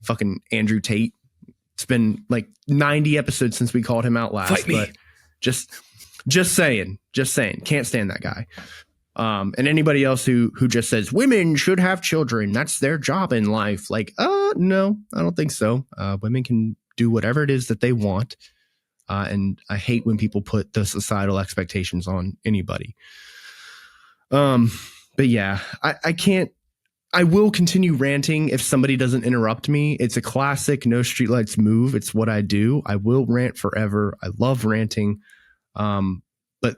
Fucking Andrew Tate. It's been like 90 episodes since we called him out last. Fight me. But just saying, can't stand that guy. And anybody else who just says women should have children, that's their job in life. Like, no, I don't think so. Women can do whatever it is that they want. And I hate when people put the societal expectations on anybody. But yeah, I will continue ranting if somebody doesn't interrupt me. It's a classic no streetlights move. It's what I do. I will rant forever. I love ranting. But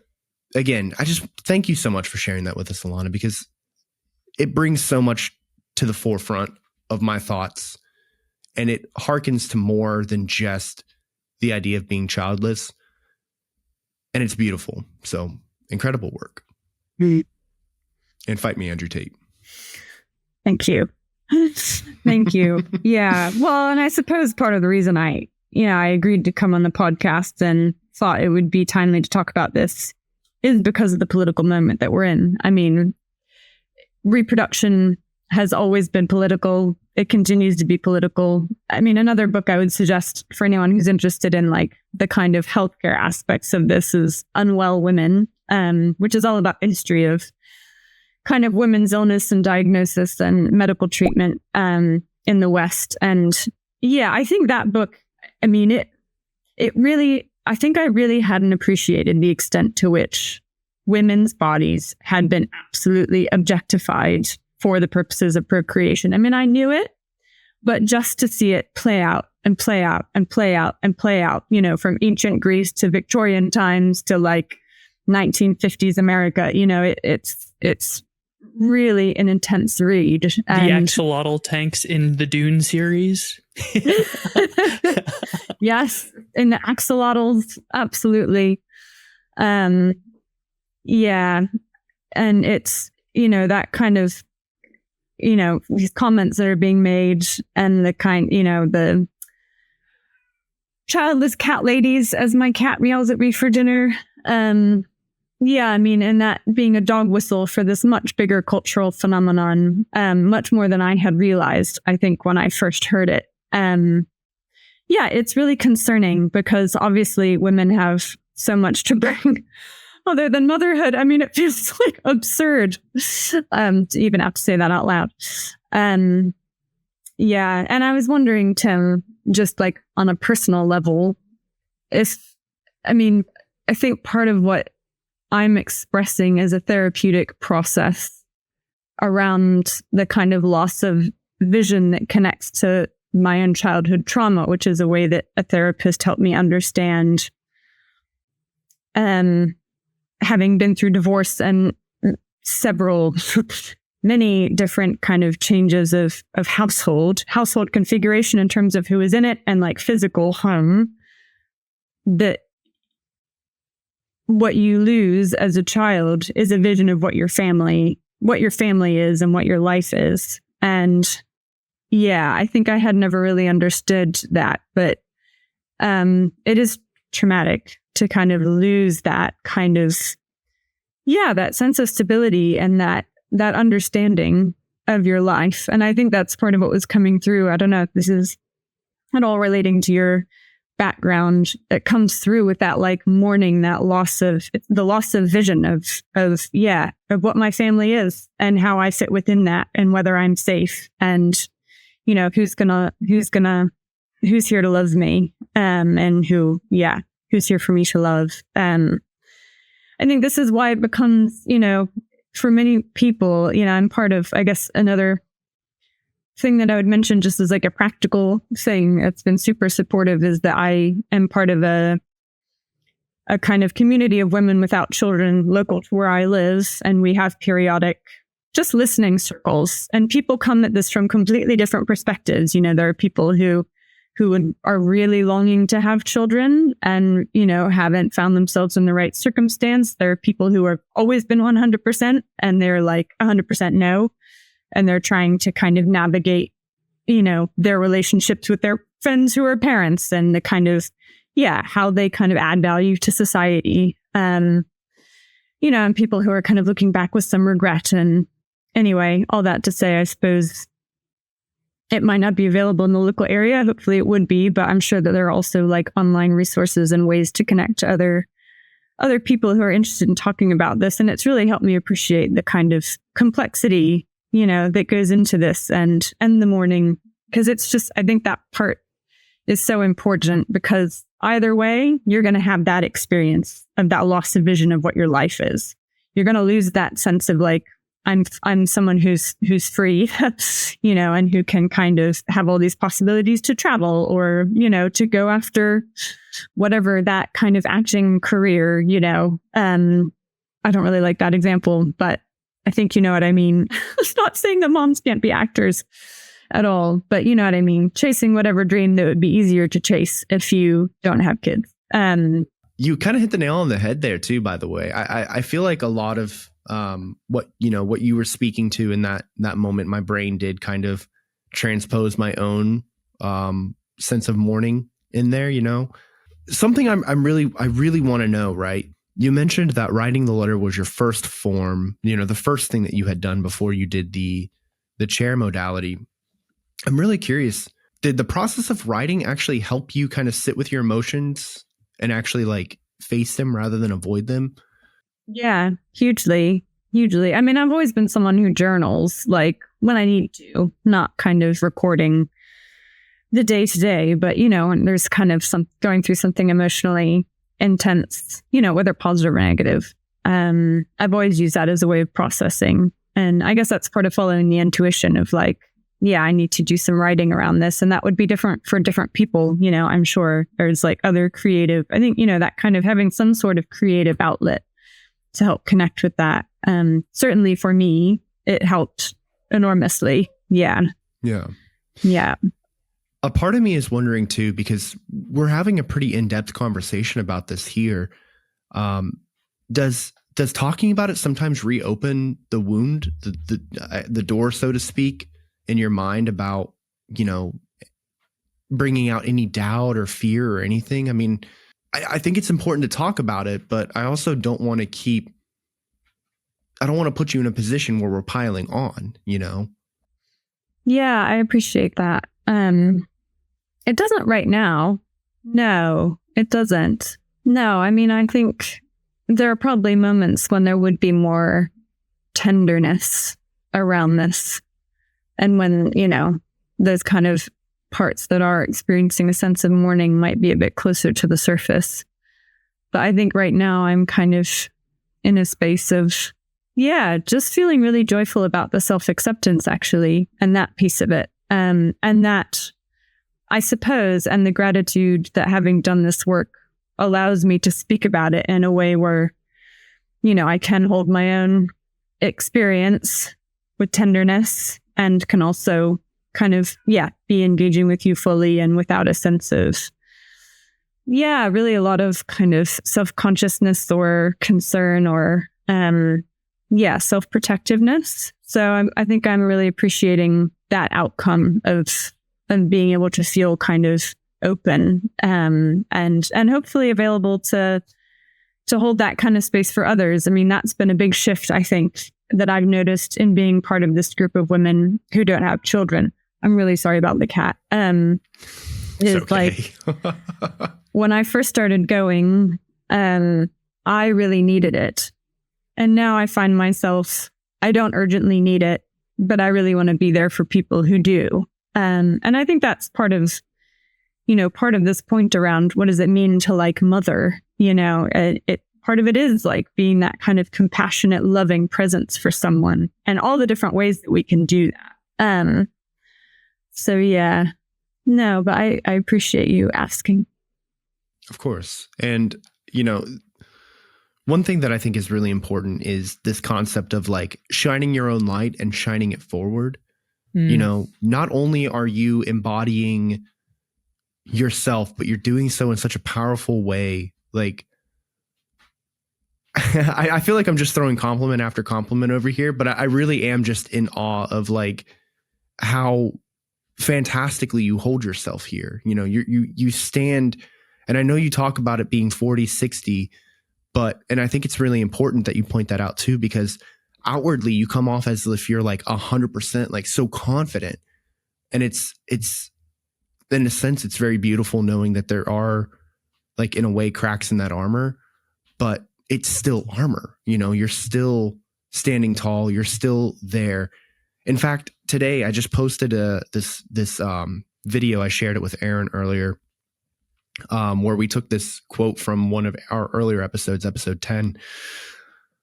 again, I just thank you so much for sharing that with us, Alana, because it brings so much to the forefront of my thoughts, and it harkens to more than just the idea of being childless. And it's beautiful. So incredible work. And fight me, Andrew Tate. Thank you. Thank you. Yeah. Well, and I suppose part of the reason I agreed to come on the podcast and thought it would be timely to talk about this is because of the political moment that we're in. I mean, reproduction has always been political. It continues to be political. I mean, another book I would suggest for anyone who's interested in like the kind of healthcare aspects of this is Unwell Women, which is all about the history of kind of women's illness and diagnosis and medical treatment in the West. And yeah, I think that book, I mean, it really, I think I really hadn't appreciated the extent to which women's bodies had been absolutely objectified for the purposes of procreation. I mean, I knew it, but just to see it play out and play out and play out and play out, from ancient Greece to Victorian times to like 1950s America, it's really an intense read. The axolotl tanks in the Dune series. Yes, in the axolotls, absolutely. Yeah. And it's, that kind of, these comments that are being made and the kind, the childless cat ladies, as my cat meows at me for dinner. Yeah, I mean, and that being a dog whistle for this much bigger cultural phenomenon, much more than I had realized, I think, when I first heard it. Yeah, it's really concerning because obviously women have so much to bring other than motherhood. I mean, it feels like absurd to even have to say that out loud. Yeah, and I was wondering, Tim, just like on a personal level, I think part of what I'm expressing is a therapeutic process around the kind of loss of vision that connects to my own childhood trauma, which is a way that a therapist helped me understand, having been through divorce and many different kind of changes of household configuration in terms of who is in it and like physical home, that what you lose as a child is a vision of what your family is and what your life is. And yeah, I think I had never really understood that, but it is traumatic to kind of lose that kind of, that sense of stability and that understanding of your life. And I think that's part of what was coming through. I don't know if this is at all relating to your background. It comes through with that like mourning, the loss of vision of what my family is and how I fit within that and whether I'm safe and, who's here to love me, and who's here for me to love. I think this is why it becomes, for many people, I'm part of, I guess, another thing that I would mention just as like a practical thing that's been super supportive is that I am part of a a kind of community of women without children local to where I live. And we have periodic just listening circles, and people come at this from completely different perspectives. You know, there are people who are really longing to have children and, you know, haven't found themselves in the right circumstance. There are people who have always been 100% and they're like 100% no. And they're trying to kind of navigate, you know, their relationships with their friends who are parents and the kind of, how they kind of add value to society. You know, and people who are kind of looking back with some regret. And anyway, all that to say, I suppose it might not be available in the local area. Hopefully it would be, but I'm sure that there are also like online resources and ways to connect to other people who are interested in talking about this. And it's really helped me appreciate the kind of complexity, you know, that goes into this and the mourning, because it's just, I think that part is so important, because either way, you're going to have that experience of that loss of vision of what your life is. You're going to lose that sense of like, I'm someone who's free, you know, and who can kind of have all these possibilities to travel or, you know, to go after whatever that kind of acting career, you know. I don't really like that example, but I think you know what I mean. It's not saying that moms can't be actors at all, but you know what I mean. Chasing whatever dream that would be easier to chase if you don't have kids. You kind of hit the nail on the head there too, by the way. I feel like a lot of what you were speaking to in that moment, my brain did kind of transpose my own sense of mourning in there, you know. Something I really want to know, right? You mentioned that writing the letter was your first form, you know, the first thing that you had done before you did the chair modality. I'm really curious, did the process of writing actually help you kind of sit with your emotions and actually like face them rather than avoid them? Yeah, hugely. I mean, I've always been someone who journals like when I need to, not kind of recording the day to day, but you know, and there's kind of going through something emotionally intense, you know, whether positive or negative. I've always used that as a way of processing. And I guess that's part of following the intuition of like, yeah, I need to do some writing around this. And that would be different for different people. You know, I'm sure there's like other creative, I think, you know, that kind of having some sort of creative outlet to help connect with that. Certainly for me, it helped enormously. Yeah. A part of me is wondering too, because we're having a pretty in-depth conversation about this here. Does talking about it sometimes reopen the wound, the door, so to speak, in your mind about, you know, bringing out any doubt or fear or anything? I mean, I think it's important to talk about it, but I also don't want to put you in a position where we're piling on, you know? Yeah, I appreciate that. It doesn't right now. No, it doesn't. No, I mean, I think there are probably moments when there would be more tenderness around this. And when, you know, those kind of parts that are experiencing a sense of mourning might be a bit closer to the surface. But I think right now I'm kind of in a space of, just feeling really joyful about the self-acceptance, actually, and that piece of it. And that, I suppose, and the gratitude that having done this work allows me to speak about it in a way where, you know, I can hold my own experience with tenderness and can also kind of, be engaging with you fully and without a sense of, really a lot of kind of self-consciousness or concern or, self-protectiveness. So I think I'm really appreciating that outcome of being able to feel kind of open and hopefully available to hold that kind of space for others. I mean, that's been a big shift, I think, that I've noticed in being part of this group of women who don't have children. I'm really sorry about the cat. It's okay. Like when I first started going, I really needed it. And now I find myself, I don't urgently need it, but I really want to be there for people who do. And I think that's part of this point around what does it mean to like mother, you know, part of it is like being that kind of compassionate, loving presence for someone and all the different ways that we can do that. But I appreciate you asking. Of course. And, one thing that I think is really important is this concept of like shining your own light and shining it forward. Not only are you embodying yourself, but you're doing so in such a powerful way. Like, I feel like I'm just throwing compliment after compliment over here, but I really am just in awe of like how fantastically you hold yourself here. You stand, and I know you talk about it being 40-60, and I think it's really important that you point that out too, because outwardly you come off as if you're like 100%, like so confident. And it's in a sense, it's very beautiful knowing that there are like in a way cracks in that armor, but it's still armor. You're still standing tall. You're still there. In fact, today I just posted this video. I shared it with Aaron earlier, where we took this quote from one of our earlier episodes, episode 10,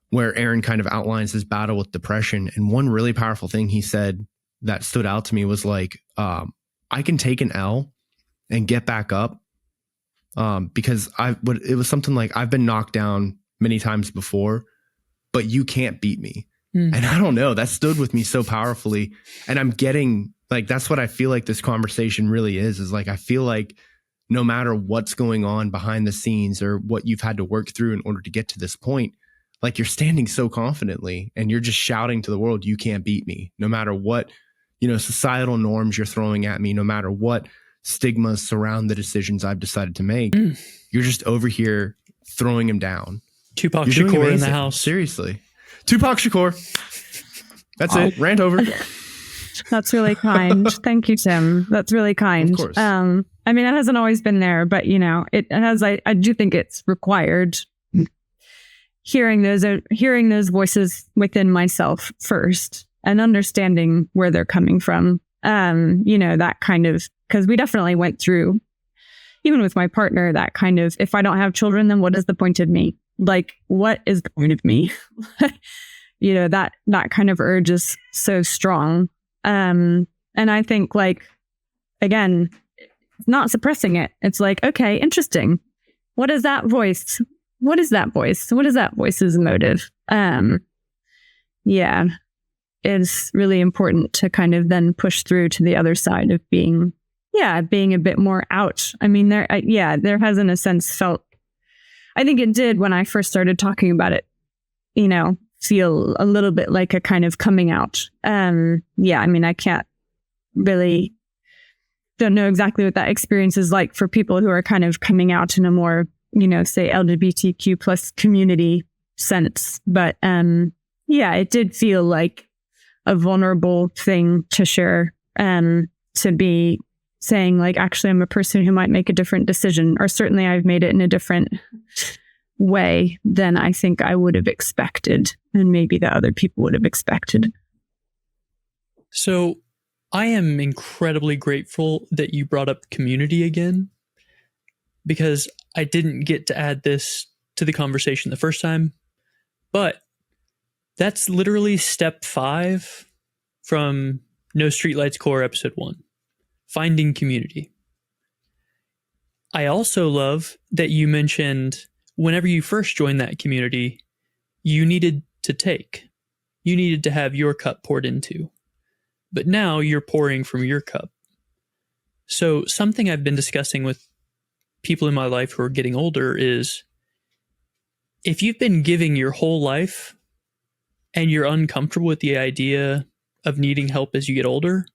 where Aaron kind of outlines his battle with depression. And one really powerful thing he said that stood out to me was like, I can take an L and get back up, because it was something like, I've been knocked down many times before, but you can't beat me. And I don't know, that stood with me so powerfully. And I'm getting like, that's what I feel like this conversation really is like, I feel like no matter what's going on behind the scenes or what you've had to work through in order to get to this point, like you're standing so confidently and you're just shouting to the world, you can't beat me, no matter what, societal norms you're throwing at me, no matter what stigmas surround the decisions I've decided to make. You're just over here throwing them down. Tupac Shakur in the house. Seriously. Tupac Shakur. That's it. Rant over. That's really kind. Thank you, Tim. That's really kind. Of course. I mean, it hasn't always been there, but it has. I do think it's required. Hearing those voices within myself first and understanding where they're coming from. That kind of, because we definitely went through, even with my partner, that kind of, if I don't have children, then what is the point of me? Like, what is the point of me? That kind of urge is so strong. And I think, like, again, not suppressing it. It's like, okay, interesting. What is that voice? What is that voice? What is that voice's motive? It's really important to kind of then push through to the other side of being a bit more out. I mean, there has in a sense felt, I think it did when I first started talking about it, feel a little bit like a kind of coming out. I mean, I can't really, don't know exactly what that experience is like for people who are kind of coming out in a more, say LGBTQ plus community sense. But it did feel like a vulnerable thing to share, to be saying like, actually, I'm a person who might make a different decision, or certainly I've made it in a different way than I think I would have expected, and maybe that other people would have expected. So I am incredibly grateful that you brought up community again, because I didn't get to add this to the conversation the first time, but that's literally step 5 from No Streetlights Core episode 1, finding community. I also love that you mentioned whenever you first joined that community, you needed to have your cup poured into, but now you're pouring from your cup. So something I've been discussing with people in my life who are getting older is, if you've been giving your whole life and you're uncomfortable with the idea of needing help as you get older,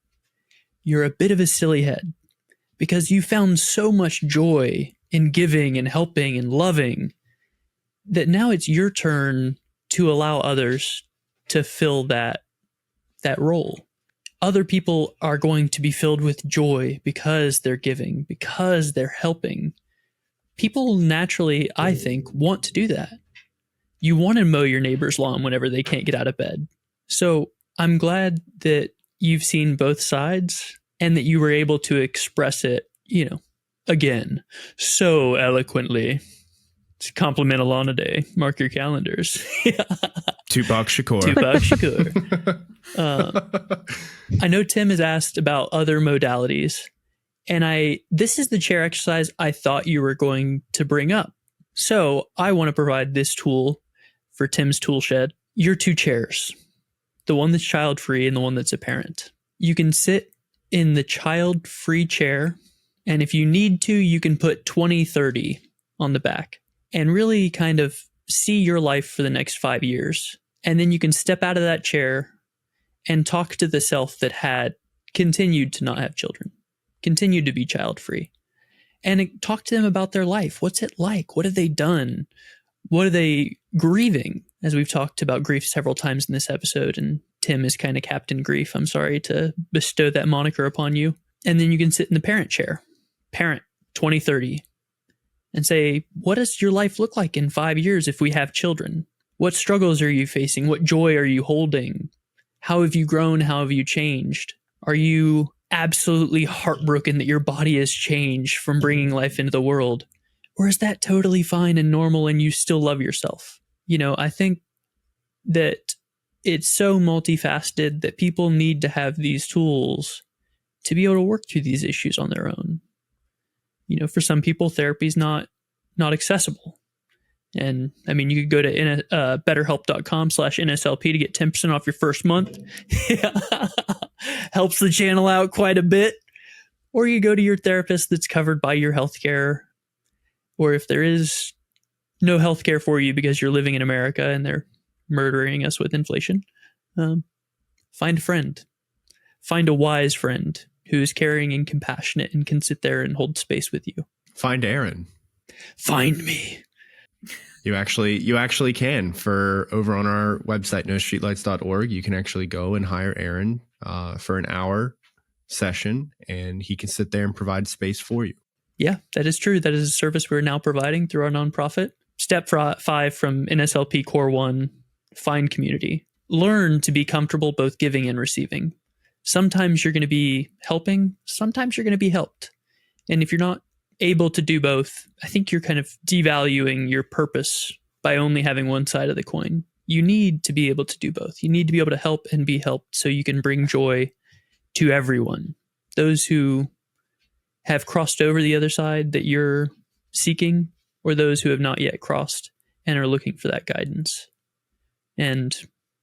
you're a bit of a silly head, because you found so much joy in giving and helping and loving that now it's your turn to allow others to fill that role. Other people are going to be filled with joy because they're giving, because they're helping. People naturally, I think, want to do that. You want to mow your neighbor's lawn whenever they can't get out of bed. So I'm glad that you've seen both sides and that you were able to express it, again, so eloquently. To compliment Alana Day. Mark your calendars. Tupac Shakur. Tupac Shakur. I know Tim has asked about other modalities, and this is the chair exercise I thought you were going to bring up. So I want to provide this tool for Tim's tool shed. Your two chairs, the one that's child-free and the one that's a parent. You can sit in the child-free chair, and if you need to, you can put 2030 on the back and really kind of see your life for the next 5 years. And then you can step out of that chair and talk to the self that had continued to not have children, continued to be child-free, and talk to them about their life. What's it like? What have they done? What are they grieving? As we've talked about grief several times in this episode, and Tim is kind of Captain Grief. I'm sorry to bestow that moniker upon you. And then you can sit in the parent chair, parent 2030, and say, what does your life look like in 5 years if we have children? What struggles are you facing? What joy are you holding? How have you grown? How have you changed? Are you absolutely heartbroken that your body has changed from bringing life into the world? Or is that totally fine and normal and you still love yourself? You know, I think that it's so multifaceted that people need to have these tools to be able to work through these issues on their own. You know, for some people, therapy is not accessible. And I mean, you could go to betterhelp.com/NSLP to get 10% off your first month. Helps the channel out quite a bit. Or you go to your therapist that's covered by your healthcare. Or if there is no healthcare for you because you're living in America and they're murdering us with inflation, find a friend. Find a wise friend who is caring and compassionate and can sit there and hold space with you. Find Aaron. Find me. You actually can. For over on our website, nostreetlights.org, you can actually go and hire Aaron for an hour session, and he can sit there and provide space for you. Yeah, that is true. That is a service we're now providing through our nonprofit. Step 5 from NSLP Core 1, find community. Learn to be comfortable both giving and receiving. Sometimes you're going to be helping, sometimes you're going to be helped. And if you're not able to do both, I think you're kind of devaluing your purpose by only having one side of the coin. You need to be able to do both. You need to be able to help and be helped so you can bring joy to everyone. Those who have crossed over the other side that you're seeking, or those who have not yet crossed and are looking for that guidance. And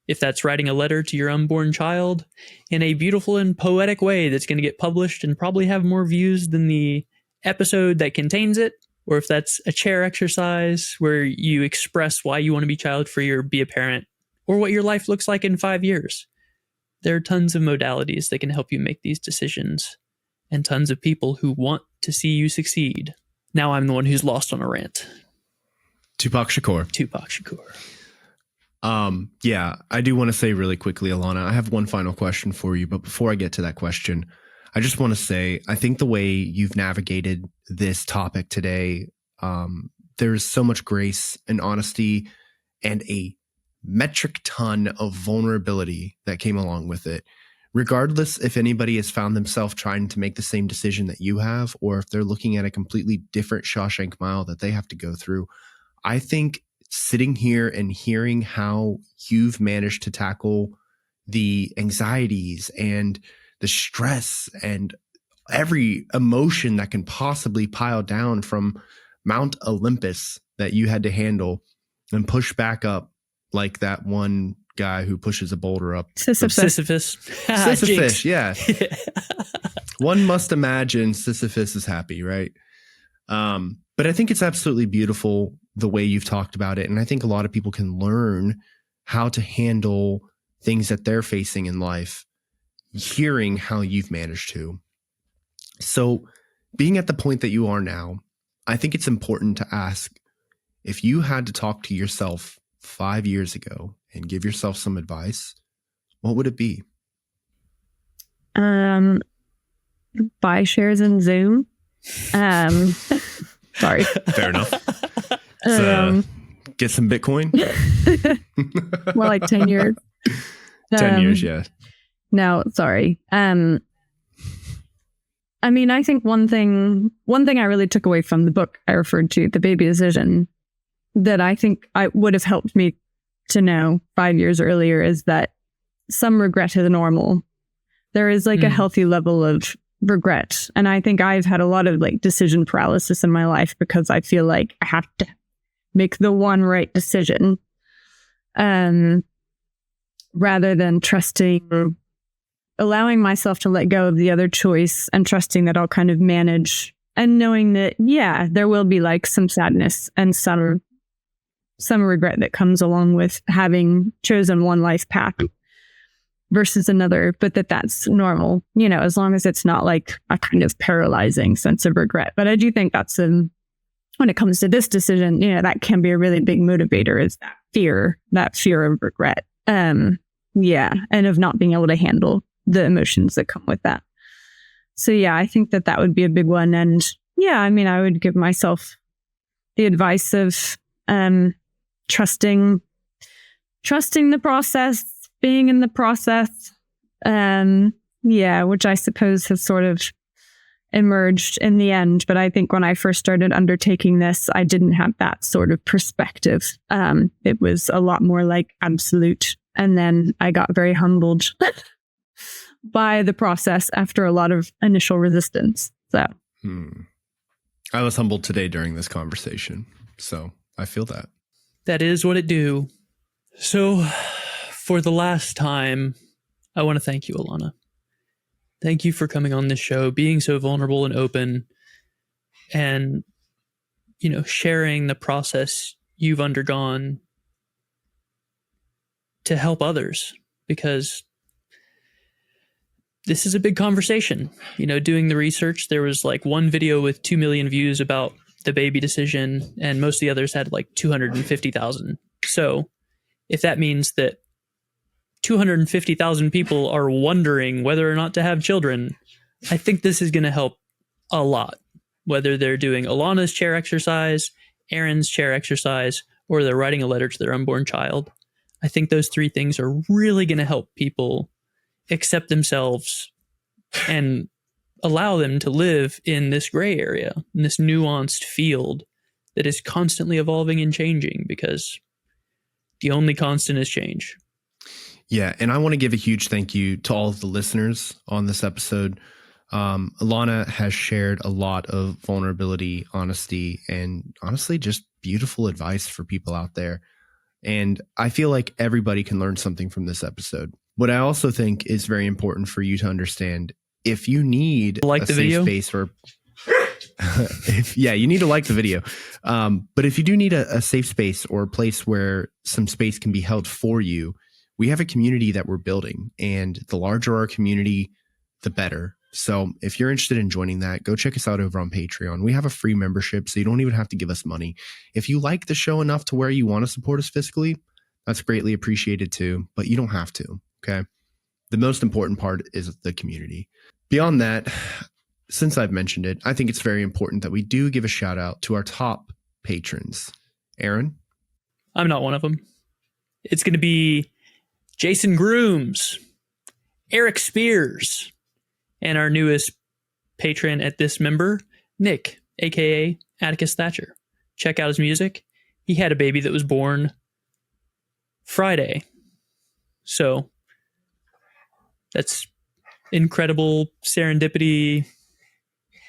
if that's writing a letter to your unborn child in a beautiful and poetic way that's going to get published and probably have more views than the episode that contains it, or if that's a chair exercise where you express why you want to be child-free or be a parent, or what your life looks like in 5 years. There are tons of modalities that can help you make these decisions, and tons of people who want to see you succeed. Now I'm the one who's lost on a rant. Tupac Shakur. Yeah, I do want to say really quickly, Alana, I have one final question for you. But before I get to that question, I just want to say, I think the way you've navigated this topic today, there's so much grace and honesty and a metric ton of vulnerability that came along with it. Regardless if anybody has found themselves trying to make the same decision that you have, or if they're looking at a completely different Shawshank Mile that they have to go through, I think sitting here and hearing how you've managed to tackle the anxieties and the stress and every emotion that can possibly pile down from Mount Olympus that you had to handle and push back up like that one guy who pushes a boulder up. Sisyphus. Sisyphus, yeah. One must imagine Sisyphus is happy, right? But I think it's absolutely beautiful the way you've talked about it. And I think a lot of people can learn how to handle things that they're facing in life, hearing how you've managed to. So being at the point that you are now, I think it's important to ask, if you had to talk to yourself 5 years ago and give yourself some advice, what would it be? Buy shares in Zoom. Sorry. Fair enough. Get some Bitcoin. More like 10 years. 10 years, yeah. No, sorry. I mean, I think one thing I really took away from the book I referred to, The Baby Decision, that I think I would have helped me to know 5 years earlier, is that some regret is normal. There is like a healthy level of regret. And I think I've had a lot of like decision paralysis in my life because I feel like I have to make the one right decision, rather than allowing myself to let go of the other choice and trusting that I'll kind of manage, and knowing that, yeah, there will be like some sadness and some regret that comes along with having chosen one life path versus another, but that's normal, as long as it's not like a kind of paralyzing sense of regret. But I do think that's when it comes to this decision, that can be a really big motivator, is that fear of regret. And of not being able to handle the emotions that come with that. So yeah, I think that would be a big one. And yeah, I mean, I would give myself the advice of trusting the process, being in the process. Which I suppose has sort of emerged in the end. But I think when I first started undertaking this, I didn't have that sort of perspective. It was a lot more like absolute. And then I got very humbled by the process after a lot of initial resistance. So I was humbled today during this conversation. So I feel that. That is what it do. So for the last time, I want to thank you, Alana. Thank you for coming on this show, being so vulnerable and open, and, sharing the process you've undergone to help others, because this is a big conversation. Doing the research, there was like one video with 2 million views about the baby decision, and most of the others had like 250,000. So if that means that 250,000 people are wondering whether or not to have children, I think this is going to help a lot, whether they're doing Alana's chair exercise, Aaron's chair exercise, or they're writing a letter to their unborn child. I think those three things are really going to help people accept themselves and allow them to live in this gray area, in this nuanced field that is constantly evolving and changing, because the only constant is change. Yeah, and I want to give a huge thank you to all of the listeners on this episode. Alana has shared a lot of vulnerability, honesty, and honestly, just beautiful advice for people out there. And I feel like everybody can learn something from this episode. What I also think is very important for you to understand, if you need a safe space or you need to like the video. But if you do need a safe space or a place where some space can be held for you, we have a community that we're building, and the larger our community, the better. So if you're interested in joining that, go check us out over on Patreon. We have a free membership, so you don't even have to give us money. If you like the show enough to where you want to support us fiscally, that's greatly appreciated too, but you don't have to. Okay. The most important part is the community. Beyond that, since I've mentioned it, I think it's very important that we do give a shout out to our top patrons. Aaron? I'm not one of them. It's going to be Jason Grooms, Eric Spears, and our newest patron at this member, Nick, aka Atticus Thatcher. Check out his music. He had a baby that was born Friday. So that's incredible serendipity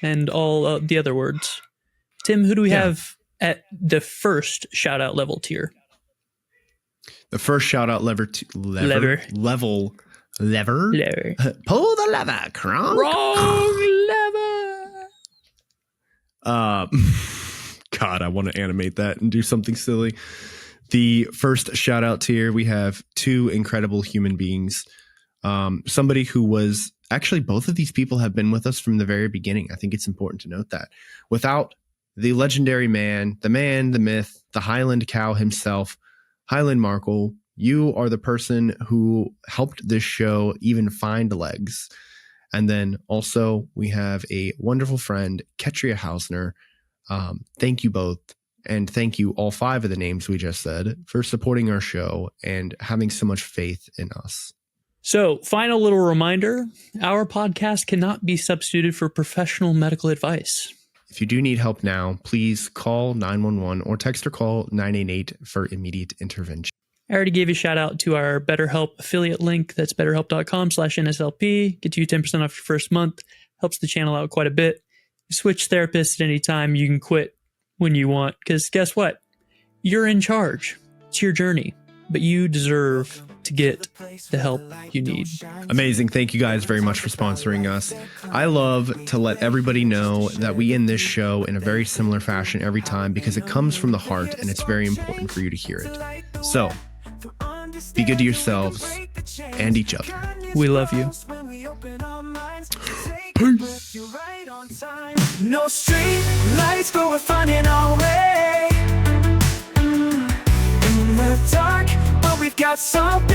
and all the other words. Tim, who do we have at the first shout out level tier? The first shout out lever. Pull the lever, Kronk. Wrong lever. God, I want to animate that and do something silly. The first shout out tier, we have two incredible human beings. Somebody who was actually, both of these people have been with us from the very beginning. I think it's important to note that without the legendary man, the myth, the Highland cow himself, Alanna Markle, you are the person who helped this show even find legs. And then also we have a wonderful friend, Ketria Hausner. Thank you both. And thank you, all five of the names we just said, for supporting our show and having so much faith in us. So, final little reminder, our podcast cannot be substituted for professional medical advice. If you do need help now, please call 911 or text or call 988 for immediate intervention. I already gave a shout out to our BetterHelp affiliate link. That's betterhelp.com/NSLP. Gets you 10% off your first month. Helps the channel out quite a bit. Switch therapists at any time. You can quit when you want, because guess what? You're in charge. It's your journey, but you deserve to get the help you need. Amazing. Thank you guys very much for sponsoring us. I love to let everybody know that we end this show in a very similar fashion every time because it comes from the heart and it's very important for you to hear it. So, be good to yourselves and each other. We love you. Peace. No street lights, but we're finding our way in the dark, but we've got something